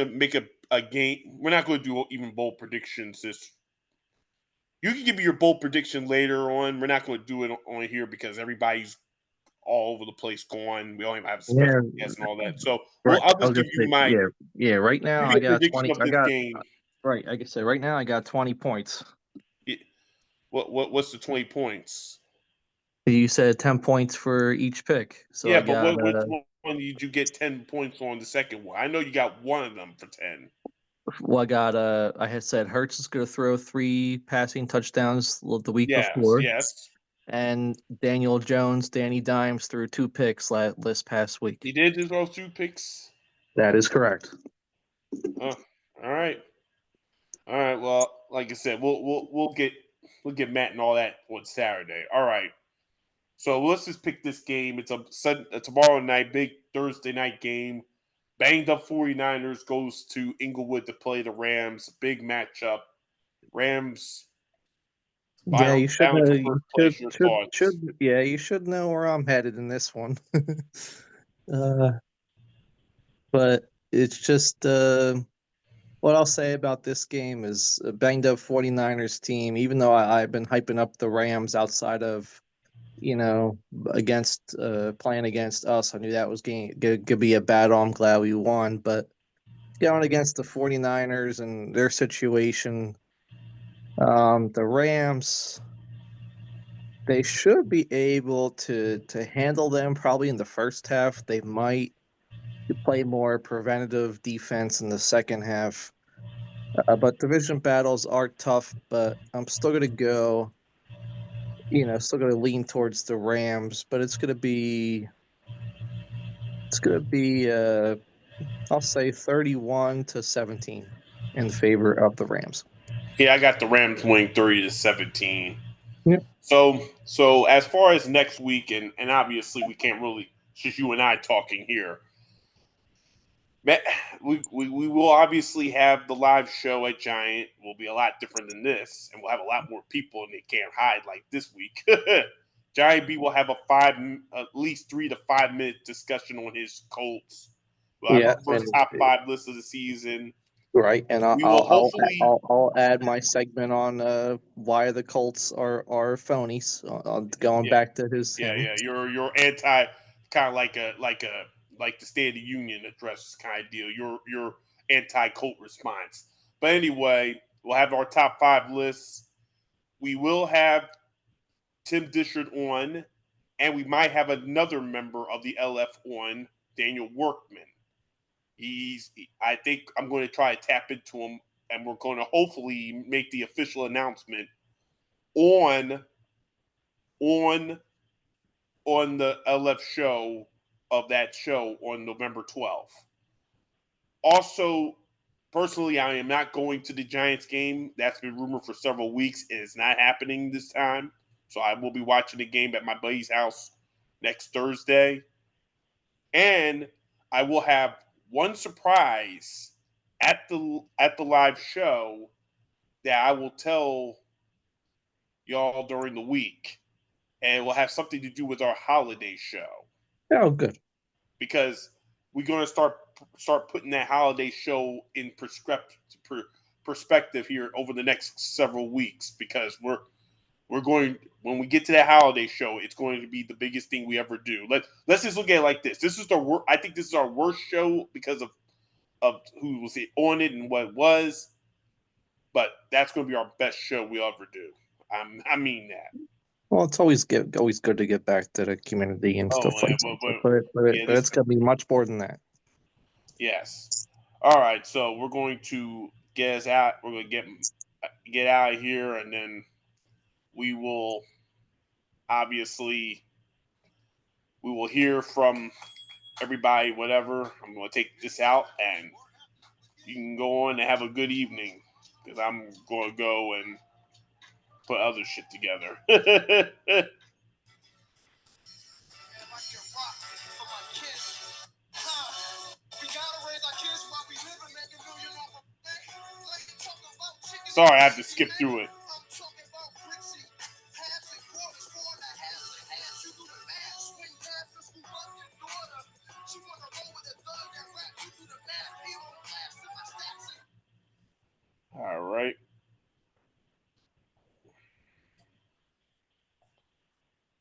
Speaker 1: make a game. We're not gonna do even bold predictions. This You can give me your bold prediction later on. We're not gonna do it on here because everybody's all over the place going. We only have special
Speaker 3: Yeah,
Speaker 1: guests and all that. So
Speaker 3: right.
Speaker 1: I'll
Speaker 3: I was
Speaker 1: just give
Speaker 3: gonna
Speaker 1: you
Speaker 3: say, yeah, yeah. Right now, I
Speaker 1: your
Speaker 3: got
Speaker 1: prediction
Speaker 3: 20.
Speaker 1: of
Speaker 3: I
Speaker 1: this
Speaker 3: got
Speaker 1: game.
Speaker 3: right. Like I said, right now I got 20 points.
Speaker 1: What's the 20 points?
Speaker 3: You said 10 points for each pick, so
Speaker 1: Yeah,
Speaker 3: I
Speaker 1: but
Speaker 3: got
Speaker 1: which one did you get 10 points on the second one? I know you got one of them for 10.
Speaker 3: well, I got I had said Hertz is going to throw 3 passing touchdowns the week
Speaker 1: Yes,
Speaker 3: before,
Speaker 1: yes.
Speaker 3: and Daniel Jones, Danny Dimes threw 2 picks this past week.
Speaker 1: He did just throw 2 picks.
Speaker 3: That is correct.
Speaker 1: All right. All right. Well, like I said, we'll get Matt and all that on Saturday. All right. So let's just pick this game. It's a tomorrow night, big Thursday night game. Banged up 49ers goes to Inglewood to play the Rams. Big matchup. Rams
Speaker 3: Yeah, you should
Speaker 1: bound
Speaker 3: know.
Speaker 1: for
Speaker 3: You
Speaker 1: first place. Your thoughts?
Speaker 3: yeah, you should know where I'm headed in this one. uh, but it's just what I'll say about this game is a banged up 49ers team. Even though I've been hyping up the Rams outside of against playing against us, I knew that was could be a battle. I'm glad we won, but going against the 49ers and their situation, the Rams. They should be able to handle them probably in the first half. They might play more preventative defense in the second half. But division battles are tough, but I'm still going to go, still going to lean towards the Rams, but it's going to be I'll say 31-17 in favor of the Rams.
Speaker 1: Yeah, I got the Rams winning 30-17.
Speaker 3: Yep.
Speaker 1: So as far as next week, and obviously we can't really, it's just you and I talking here. We will obviously have the live show at Giant. Will be a lot different than this, and we'll have a lot more people, and they can't hide like this week. Giant B will have at least 3 to 5 minute discussion on his Colts. We'll have
Speaker 3: Yeah,
Speaker 1: our first top 5 list of the season.
Speaker 3: right, and
Speaker 1: We will hopefully,
Speaker 3: I'll add my segment on why the Colts are phonies. Going
Speaker 1: yeah,
Speaker 3: back to his
Speaker 1: yeah,
Speaker 3: thing.
Speaker 1: yeah. You're anti, kind of like the State of the Union address kind of deal. You're anti Colt response. But anyway, we'll have our top 5 lists. We will have Tim Dishard on, and we might have another member of the LF on, Daniel Workman. I think I'm going to try to tap into him, and we're going to hopefully make the official announcement on on on the LF show of that show on November 12th. Also, personally, I am not going to the Giants game. That's been rumored for several weeks, and it's not happening this time. So I will be watching the game at my buddy's house next Thursday. And I will have one surprise at the live show that I will tell y'all during the week. And it will have something to do with our holiday show.
Speaker 3: Oh, good.
Speaker 1: Because we're going to start putting that holiday show in perspective here over the next several weeks, because we're going, when we get to that holiday show, it's going to be the biggest thing we ever do. Let's just look at it like this. I think this is our worst show because of who was on it and what it was, but that's going to be our best show we ever do. I mean that.
Speaker 3: Well, it's always good to get back to the community and
Speaker 1: Oh
Speaker 3: stuff like
Speaker 1: yeah,
Speaker 3: that. But it's gonna be much more than that.
Speaker 1: yes. All right, so we're going to get us out. We're going to get out of here, and then we will obviously hear from everybody. Whatever. I'm going to take this out, and you can go on and have a good evening, because I'm going to go and put other shit together. We gotta raise our kids while we live and make a million off of sorry, I have to skip through it. All right.